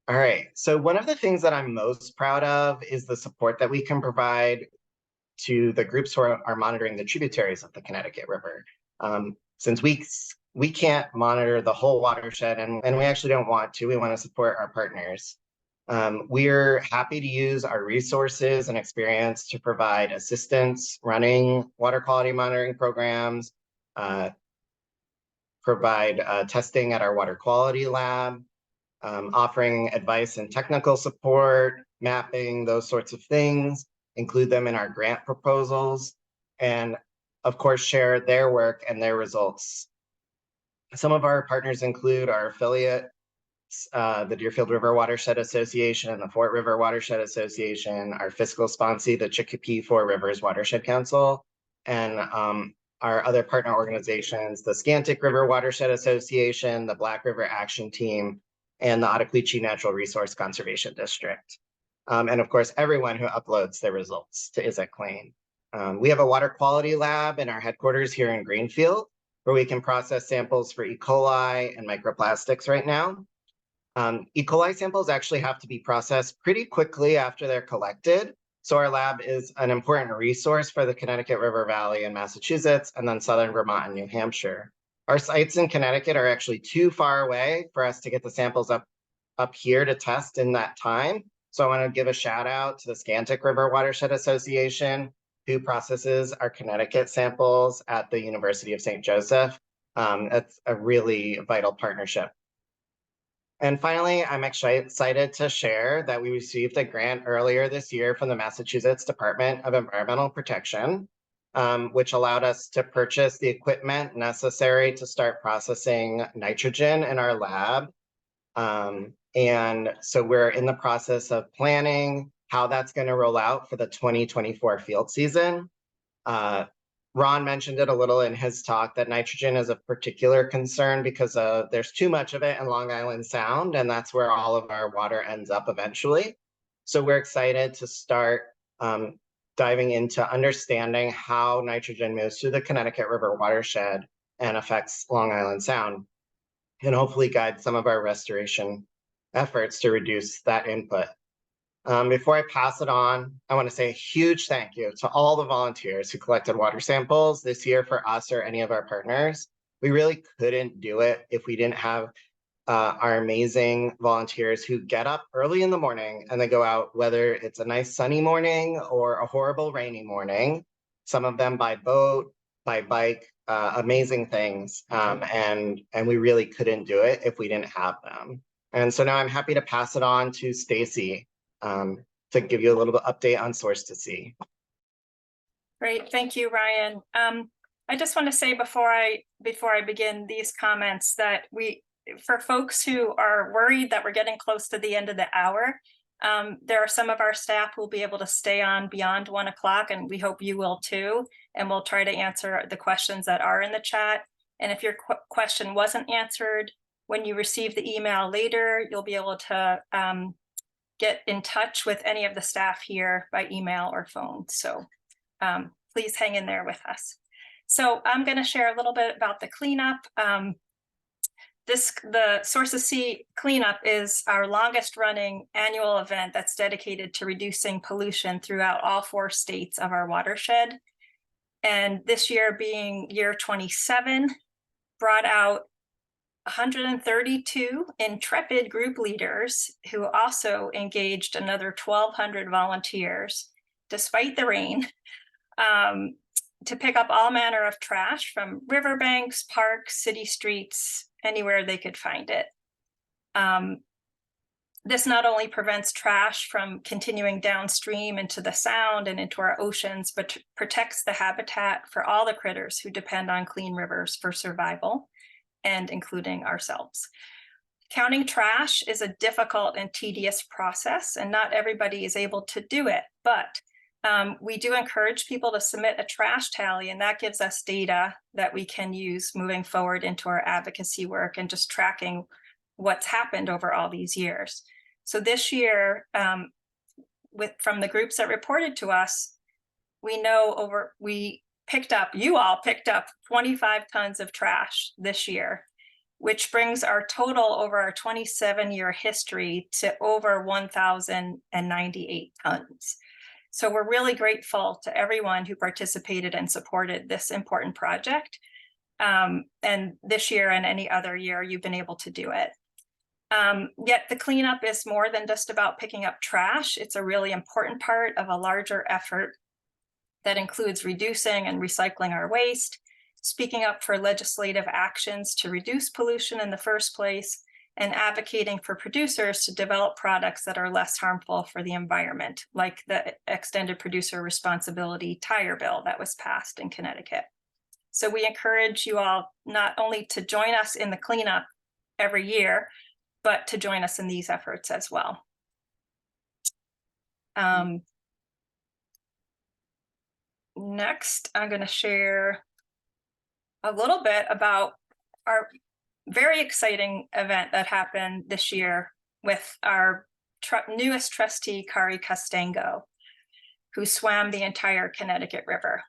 right, so one of the things that I'm most proud of is the support that we can provide to the groups who are monitoring the tributaries of the Connecticut River. Since we can't monitor the whole watershed, and we actually don't want to. We want to support our partners. We're happy to use our resources and experience to provide assistance running water quality monitoring programs, provide testing at our water quality lab, offering advice and technical support, mapping, those sorts of things, include them in our grant proposals, and of course, share their work and their results. Some of our partners include our affiliates, the Deerfield River Watershed Association and the Fort River Watershed Association, our fiscal sponsor, the Chicopee Four Rivers Watershed Council, and our other partner organizations, the Scantic River Watershed Association, the Black River Action Team, and the Ottaquechee Natural Resource Conservation District. And of course, everyone who uploads their results to Is It Clean. We have a water quality lab in our headquarters here in Greenfield, where we can process samples for E. coli and microplastics right now. E. coli samples actually have to be processed pretty quickly after they're collected. So our lab is an important resource for the Connecticut River Valley in Massachusetts, and then Southern Vermont and New Hampshire. Our sites in Connecticut are actually too far away for us to get the samples up here to test in that time. So I want to give a shout out to the Scantic River Watershed Association, who processes our Connecticut samples at the University of St. Joseph. That's a really vital partnership. And finally, I'm excited to share that we received a grant earlier this year from the Massachusetts Department of Environmental Protection which allowed us to purchase the equipment necessary to start processing nitrogen in our lab. And so we're in the process of planning how that's going to roll out for the 2024 field season. Ron mentioned it a little in his talk that nitrogen is a particular concern because there's too much of it in Long Island Sound, and that's where all of our water ends up eventually. So we're excited to start diving into understanding how nitrogen moves through the Connecticut River watershed and affects Long Island Sound, and hopefully guide some of our restoration efforts to reduce that input. Before I pass it on, I want to say a huge thank you to all the volunteers who collected water samples this year for us or any of our partners. We really couldn't do it if we didn't have our amazing volunteers who get up early in the morning and they go out, whether it's a nice sunny morning or a horrible rainy morning, some of them by boat, by bike, amazing things. And we really couldn't do it if we didn't have them. And so now I'm happy to pass it on to Stacy to give you a little bit update on Source to Sea. Great, thank you, Ryan. I just want to say before I begin these comments that for folks who are worried that we're getting close to the end of the hour, there are some of our staff who will be able to stay on beyond 1 o'clock, and we hope you will too. And we'll try to answer the questions that are in the chat. And if your question wasn't answered, when you receive the email later, you'll be able to get in touch with any of the staff here by email or phone. So please hang in there with us. So I'm going to share a little bit about the cleanup. The Source to Sea cleanup is our longest running annual event that's dedicated to reducing pollution throughout all 4 states of our watershed. And this year being year 27, brought out 132 intrepid group leaders who also engaged another 1,200 volunteers, despite the rain, to pick up all manner of trash from riverbanks, parks, city streets, anywhere they could find it. This not only prevents trash from continuing downstream into the sound and into our oceans, but protects the habitat for all the critters who depend on clean rivers for survival, and including ourselves. Counting trash is a difficult and tedious process, and not everybody is able to do it, but we do encourage people to submit a trash tally, and that gives us data that we can use moving forward into our advocacy work and just tracking what's happened over all these years. So this year, from the groups that reported to us, we know you all picked up 25 tons of trash this year, which brings our total over our 27-year history to over 1,098 tons. So we're really grateful to everyone who participated and supported this important project. And this year and any other year, you've been able to do it. Yet the cleanup is more than just about picking up trash. It's a really important part of a larger effort that includes reducing and recycling our waste, speaking up for legislative actions to reduce pollution in the first place, and advocating for producers to develop products that are less harmful for the environment, like the Extended Producer Responsibility tire bill that was passed in Connecticut. So we encourage you all not only to join us in the cleanup every year, but to join us in these efforts as well. Next, I'm going to share a little bit about our very exciting event that happened this year with our newest trustee, Kari Castango, who swam the entire Connecticut River.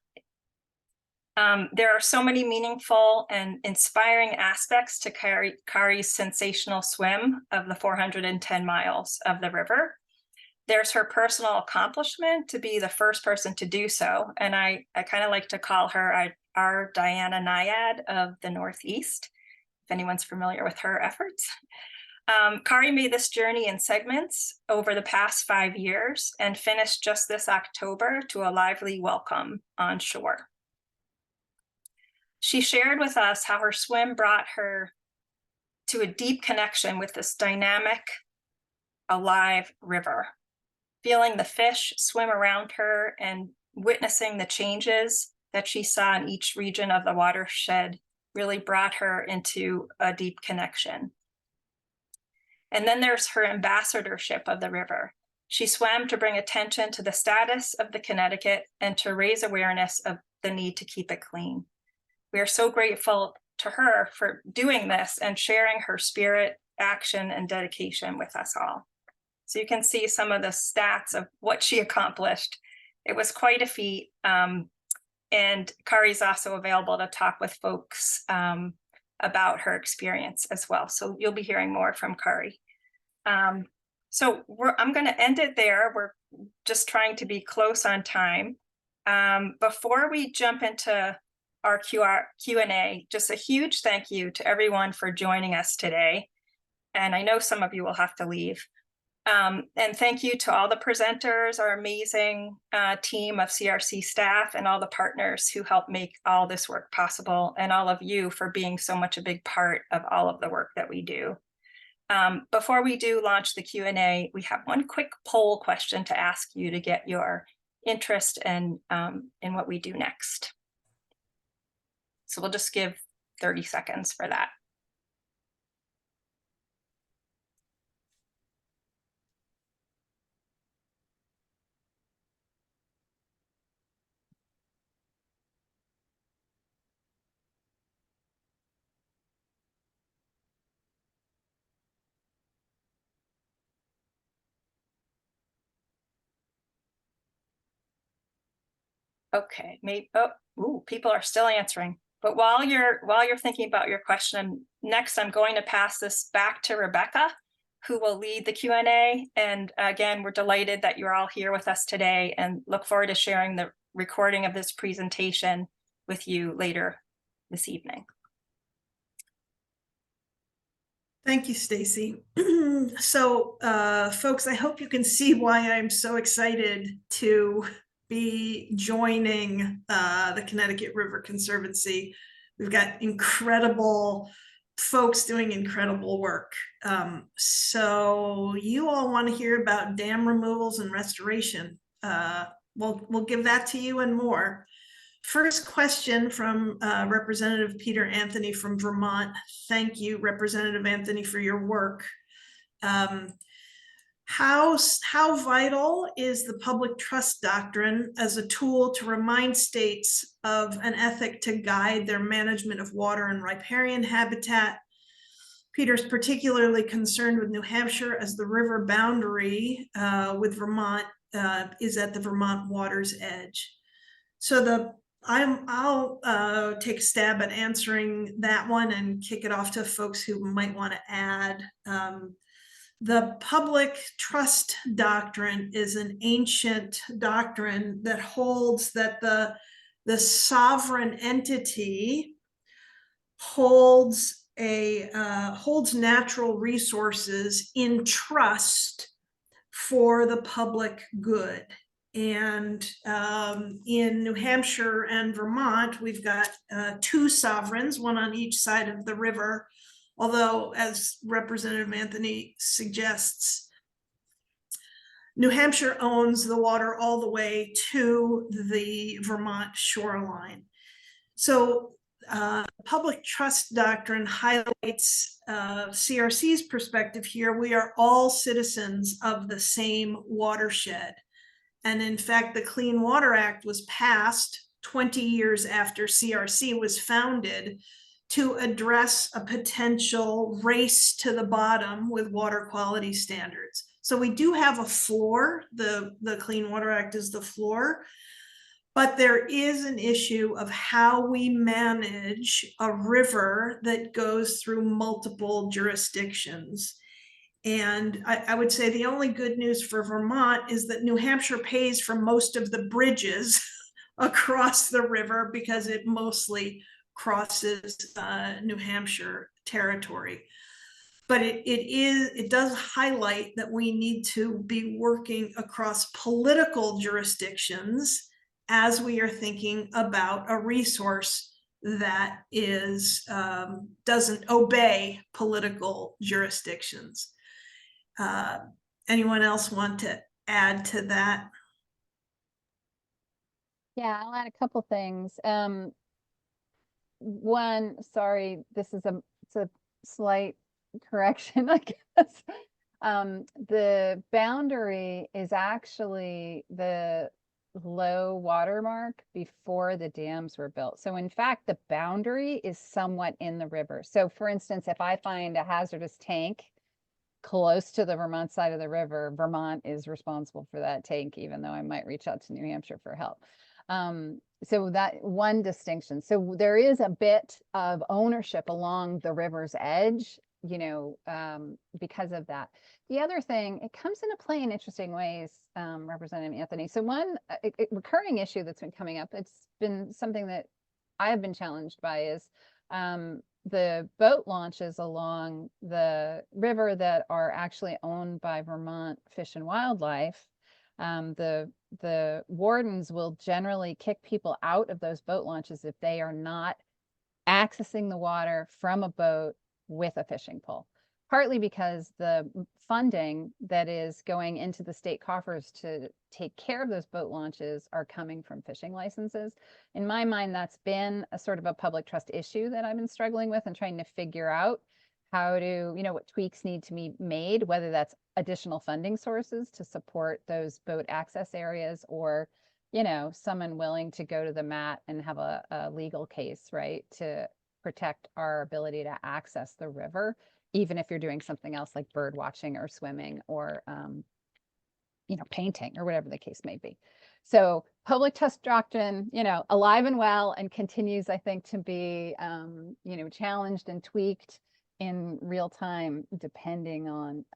There are so many meaningful and inspiring aspects to Kari's sensational swim of the 410 miles of the river. There's her personal accomplishment to be the first person to do so. And I kind of like to call her our Diana Nyad of the Northeast, if anyone's familiar with her efforts. Kari made this journey in segments over the past 5 years and finished just this October to a lively welcome on shore. She shared with us how her swim brought her to a deep connection with this dynamic, alive river. Feeling the fish swim around her and witnessing the changes that she saw in each region of the watershed really brought her into a deep connection. And then there's her ambassadorship of the river. She swam to bring attention to the status of the Connecticut and to raise awareness of the need to keep it clean. We are so grateful to her for doing this and sharing her spirit, action, and dedication with us all. So you can see some of the stats of what she accomplished. It was quite a feat. And Kari's also available to talk with folks about her experience as well. So you'll be hearing more from Kari. So I'm going to end it there. We're just trying to be close on time. Before we jump into our Q&A, just a huge thank you to everyone for joining us today. And I know some of you will have to leave. And thank you to all the presenters, our amazing team of CRC staff, and all the partners who help make all this work possible, and all of you for being so much a big part of all of the work that we do. Before we do launch the Q&A, we have one quick poll question to ask you to get your interest in what we do next. So we'll just give 30 seconds for that. Okay, maybe, people are still answering. But while you're thinking about your question, next I'm going to pass this back to Rebecca, who will lead the Q&A. And again, we're delighted that you're all here with us today and look forward to sharing the recording of this presentation with you later this evening. Thank you, Stacy. So, folks, I hope you can see why I'm so excited to be joining the Connecticut River Conservancy. We've got incredible folks doing incredible work. So you all want to hear about dam removals and restoration. We'll give that to you and more. First question from Representative Peter Anthony from Vermont. Thank you, Representative Anthony, for your work. How vital is the public trust doctrine as a tool to remind states of an ethic to guide their management of water and riparian habitat? Peter's particularly concerned with New Hampshire as the river boundary with Vermont is at the Vermont water's edge. So I'll take a stab at answering that one and kick it off to folks who might want to add. The public trust doctrine is an ancient doctrine that holds that the sovereign entity holds natural resources in trust for the public good. And in New Hampshire and Vermont, we've got two sovereigns, one on each side of the river. Although, as Representative Anthony suggests, New Hampshire owns the water all the way to the Vermont shoreline. So public trust doctrine highlights CRC's perspective here. We are all citizens of the same watershed. And in fact, the Clean Water Act was passed 20 years after CRC was founded to address a potential race to the bottom with water quality standards. So we do have a floor. The Clean Water Act is the floor, but there is an issue of how we manage a river that goes through multiple jurisdictions. And I would say the only good news for Vermont is that New Hampshire pays for most of the bridges across the river because it mostly crosses New Hampshire territory. But it does highlight that we need to be working across political jurisdictions as we are thinking about a resource that is doesn't obey political jurisdictions. Anyone else want to add to that? Yeah, I'll add a couple things. One, sorry, it's a slight correction, I guess. The boundary is actually the low water mark before the dams were built. So in fact, the boundary is somewhat in the river. So for instance, if I find a hazardous tank close to the Vermont side of the river, Vermont is responsible for that tank, even though I might reach out to New Hampshire for help. So that one distinction. So there is a bit of ownership along the river's edge, you know, because of that. The other thing, it comes into play in interesting ways, Representative Anthony. So one recurring issue that's been coming up, it's been something that I have been challenged by, is the boat launches along the river that are actually owned by Vermont Fish and Wildlife. The wardens will generally kick people out of those boat launches if they are not accessing the water from a boat with a fishing pole, partly because the funding that is going into the state coffers to take care of those boat launches are coming from fishing licenses. In my mind, that's been a sort of a public trust issue that I've been struggling with and trying to figure out how to, you know, what tweaks need to be made, whether that's additional funding sources to support those boat access areas, or, you know, someone willing to go to the mat and have a legal case, right, to protect our ability to access the river, even if you're doing something else like bird watching or swimming or, you know, painting or whatever the case may be. So public trust doctrine, you know, alive and well, and continues, I think, to be, you know, challenged and tweaked in real time, depending on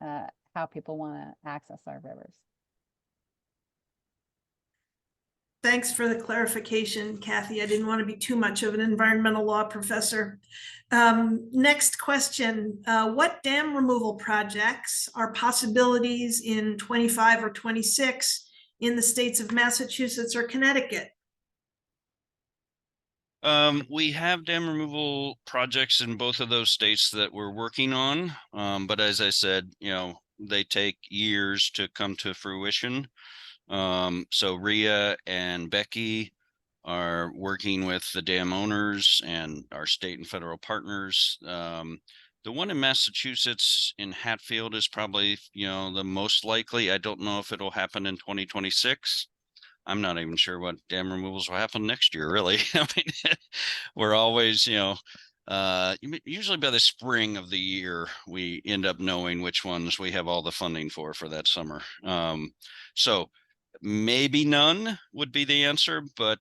how people want to access our rivers. Thanks for the clarification, Kathy. I didn't want to be too much of an environmental law professor. Next question. What dam removal projects are possibilities in 25 or 26 in the states of Massachusetts or Connecticut? We have dam removal projects in both of those states that we're working on. But as I said, you know, they take years to come to fruition. So Rhea and Becky are working with the dam owners and our state and federal partners. The one in Massachusetts in Hatfield is probably, you know, the most likely. I don't know if it'll happen in 2026. I'm not even sure what dam removals will happen next year, really. I mean, we're always, you know, usually by the spring of the year, we end up knowing which ones we have all the funding for that summer. So maybe none would be the answer, but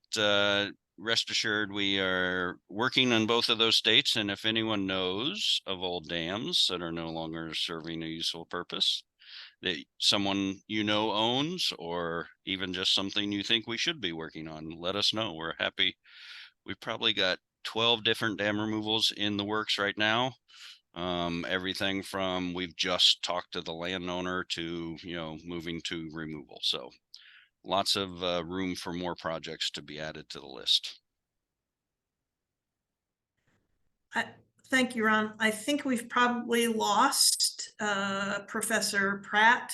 rest assured we are working on both of those states. And if anyone knows of old dams that are no longer serving a useful purpose, that someone you know owns, or even just something you think we should be working on, let us know. We're happy. We've probably got 12 different dam removals in the works right now. Everything from we've just talked to the landowner to, you know, moving to removal. So lots of room for more projects to be added to the list. Thank you, Ron. I think we've probably lost Professor Pratt.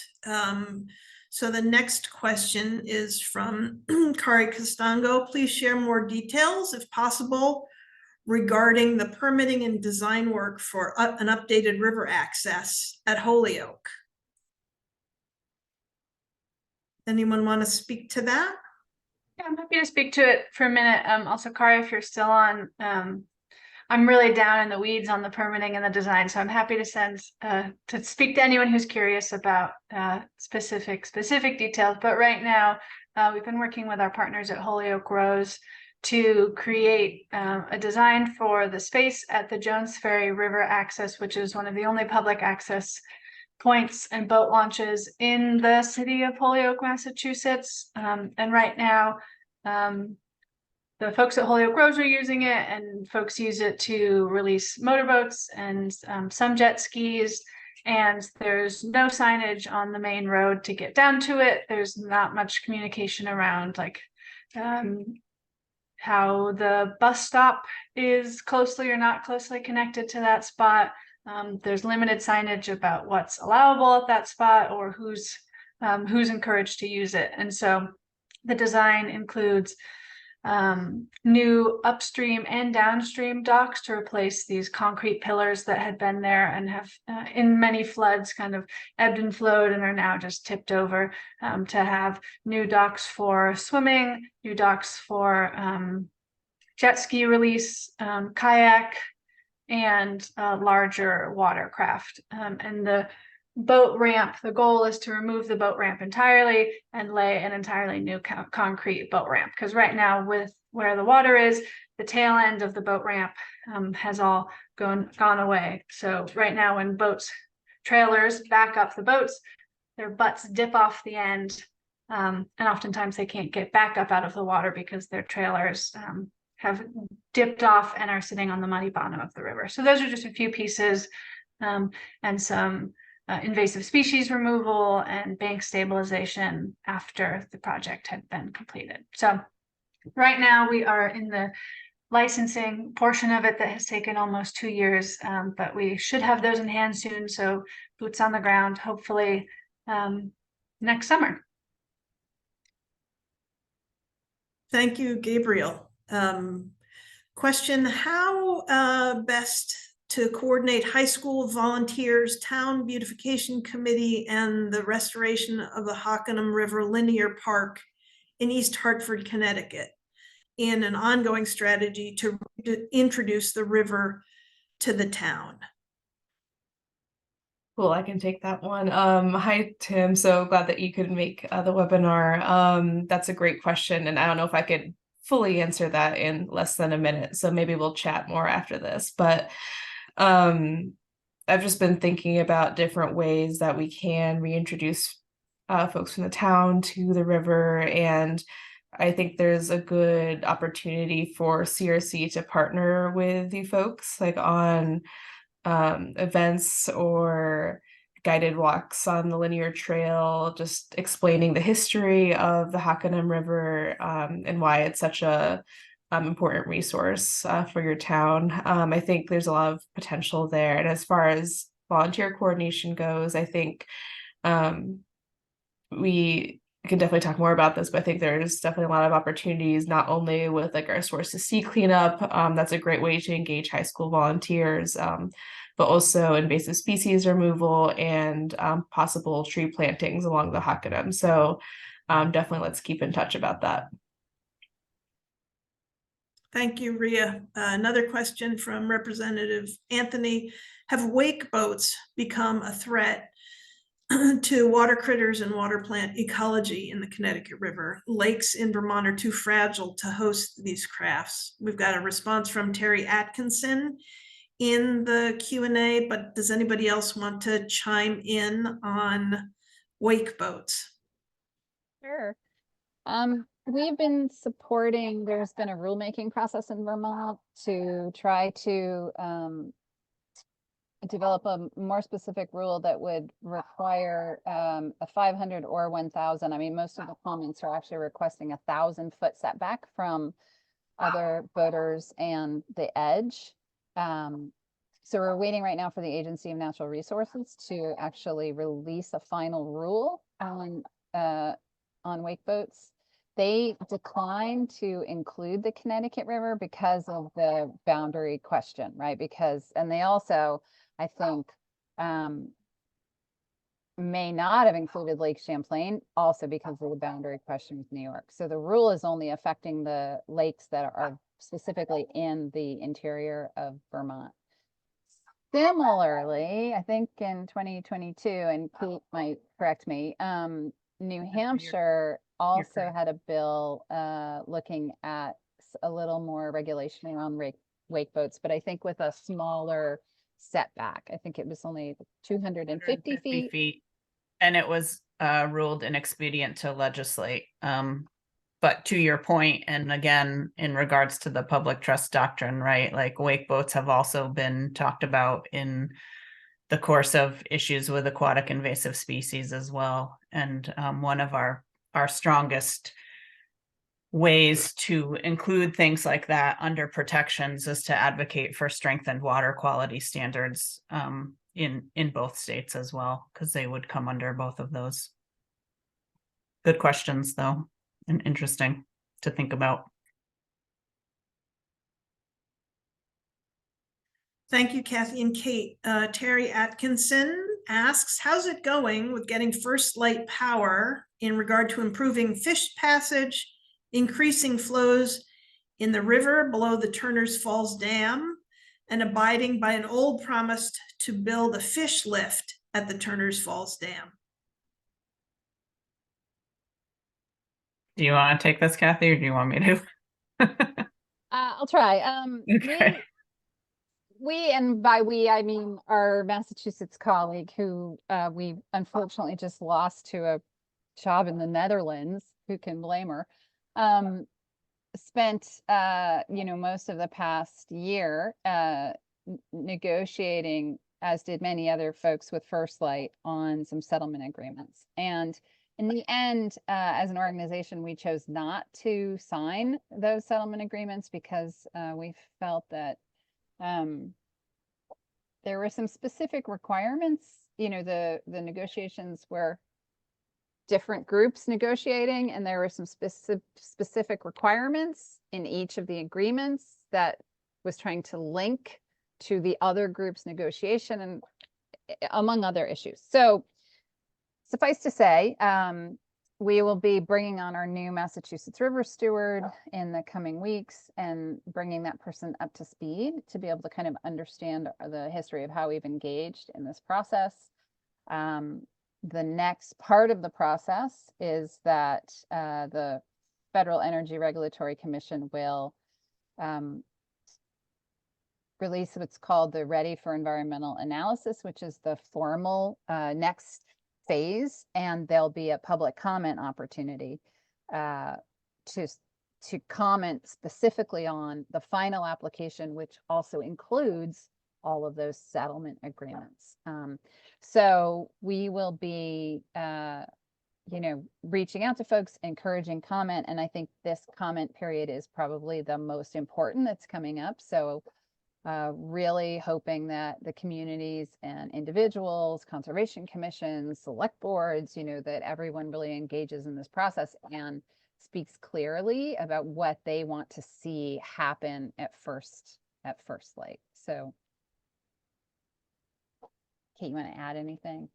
So the next question is from Kari Costango. Please share more details, if possible, regarding the permitting and design work for an updated river access at Holyoke. Anyone want to speak to that? Yeah, I'm happy to speak to it for a minute. Also, Kari, if you're still on, I'm really down in the weeds on the permitting and the design, so I'm happy to to speak to anyone who's curious about specific details. But right now, we've been working with our partners at Holyoke Rose to create a design for the space at the Jones Ferry River access, which is one of the only public access points and boat launches in the city of Holyoke, Massachusetts. And right now, the folks at Holyoke Rose are using it, and folks use it to release motorboats and some jet skis. And there's no signage on the main road to get down to it. There's not much communication around like how the bus stop is closely or not closely connected to that spot. There's limited signage about what's allowable at that spot or who's encouraged to use it. And so the design includes new upstream and downstream docks to replace these concrete pillars that had been there and have in many floods kind of ebbed and flowed and are now just tipped over, to have new docks for swimming, new docks for jet ski release, kayak, and larger watercraft. And the boat ramp, the goal is to remove the boat ramp entirely and lay an entirely new concrete boat ramp. Because right now, with where the water is, the tail end of the boat ramp has all gone away. So right now, when trailers back up the boats, their butts dip off the end, and oftentimes they can't get back up out of the water because their trailers have dipped off and are sitting on the muddy bottom of the river. So those are just a few pieces, and some invasive species removal and bank stabilization after the project had been completed. So right now we are in the licensing portion of it that has taken almost 2 years, but we should have those in hand soon. So boots on the ground, hopefully next summer. Thank you, Gabriel. Question, how best to coordinate high school volunteers, town beautification committee, and the restoration of the Hockanum River Linear Park in East Hartford, Connecticut, in an ongoing strategy to introduce the river to the town? Cool, I can take that one. Hi, Tim. So glad that you could make the webinar. That's a great question, and I don't know if I could fully answer that in less than a minute. So maybe we'll chat more after this. But I've just been thinking about different ways that we can reintroduce folks from the town to the river, and I think there's a good opportunity for CRC to partner with you folks, like on events or guided walks on the linear trail, just explaining the history of the Hockanum River, and why it's such a important resource for your town. I think there's a lot of potential there. And as far as volunteer coordination goes, I think we can definitely talk more about this, but I think there's definitely a lot of opportunities, not only with like our source to sea cleanup, that's a great way to engage high school volunteers, but also invasive species removal and possible tree plantings along the Hockanum. So definitely let's keep in touch about that. Thank you, Rhea. Another question from Representative Anthony. Have wake boats become a threat to water critters and water plant ecology in the Connecticut River? Lakes in Vermont are too fragile to host these crafts. We've got a response from Terry Atkinson in the Q&A, but does anybody else want to chime in on wake boats? Sure. We've been supporting, there's been a rulemaking process in Vermont to try to develop a more specific rule that would require a 500 or 1,000. I mean, most of the comments are actually requesting 1,000-foot setback from other boaters and the edge. So we're waiting right now for the Agency of Natural Resources to actually release a final rule on wake boats. They declined to include the Connecticut River because of the boundary question, right? And they also, I think, may not have included Lake Champlain also because of the boundary question with New York. So the rule is only affecting the lakes that are specifically in the interior of Vermont. Similarly, I think in 2022, and Pete might correct me, New Hampshire also had a bill looking at a little more regulation around wake boats, but I think with a smaller setback. I think it was only 250 feet. And it was ruled inexpedient to legislate. But to your point, and again, in regards to the public trust doctrine, right? Like wake boats have also been talked about in the course of issues with aquatic invasive species as well. And one of our strongest ways to include things like that under protections is to advocate for strengthened water quality standards in both states as well, because they would come under both of those. Good questions, though, and interesting to think about. Thank you, Kathy and Kate. Terry Atkinson asks, how's it going with getting first light power in regard to improving fish passage, increasing flows in the river below the Turner's Falls Dam, and abiding by an old promise to build a fish lift at the Turner's Falls Dam? Do you want to take this, Kathy, or do you want me to? I'll try. Okay. We, and by we, I mean our Massachusetts colleague who we unfortunately just lost to a job in the Netherlands, who can blame her, spent, most of the past year negotiating, as did many other folks with First Light, on some settlement agreements. And in the end, as an organization, we chose not to sign those settlement agreements because we felt that there were some specific requirements. The negotiations were different groups negotiating, and there were some specific requirements in each of the agreements that was trying to link to the other group's negotiation, and among other issues. So suffice to say, we will be bringing on our new Massachusetts River Steward in the coming weeks and bringing that person up to speed to be able to kind of understand the history of how we've engaged in this process. The next part of the process is that the Federal Energy Regulatory Commission will release what's called the Ready for Environmental Analysis, which is the formal next phase, and there'll be a public comment opportunity to comment specifically on the final application, which also includes all of those settlement agreements. So we will be reaching out to folks, encouraging comment, and I think this comment period is probably the most important that's coming up. So really hoping that the communities and individuals, conservation commissions, select boards, that everyone really engages in this process and speaks clearly about what they want to see happen at first light. So, Kate, you want to add anything?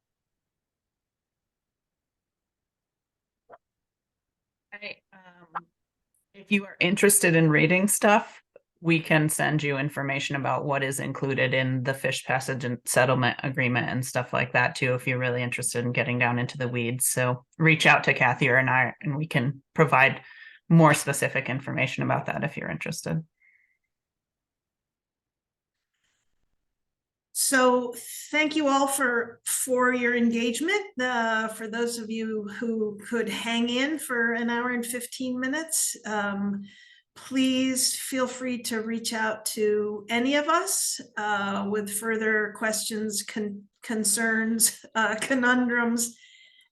If you are interested in reading stuff, we can send you information about what is included in the fish passage and settlement agreement and stuff like that too, if you're really interested in getting down into the weeds. So reach out to Kathy or I, and we can provide more specific information about that if you're interested. So thank you all for your engagement. For those of you who could hang in for an hour and 15 minutes, please feel free to reach out to any of us with further questions, concerns, conundrums,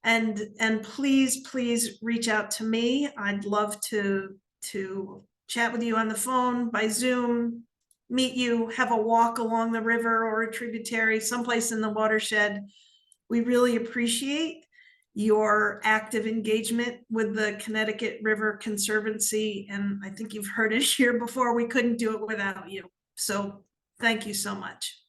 and please reach out to me. I'd love to chat with you on the phone, by Zoom, meet you, have a walk along the river or a tributary, someplace in the watershed. We really appreciate your active engagement with the Connecticut River Conservancy. And I think you've heard it here before. We couldn't do it without you. So thank you so much.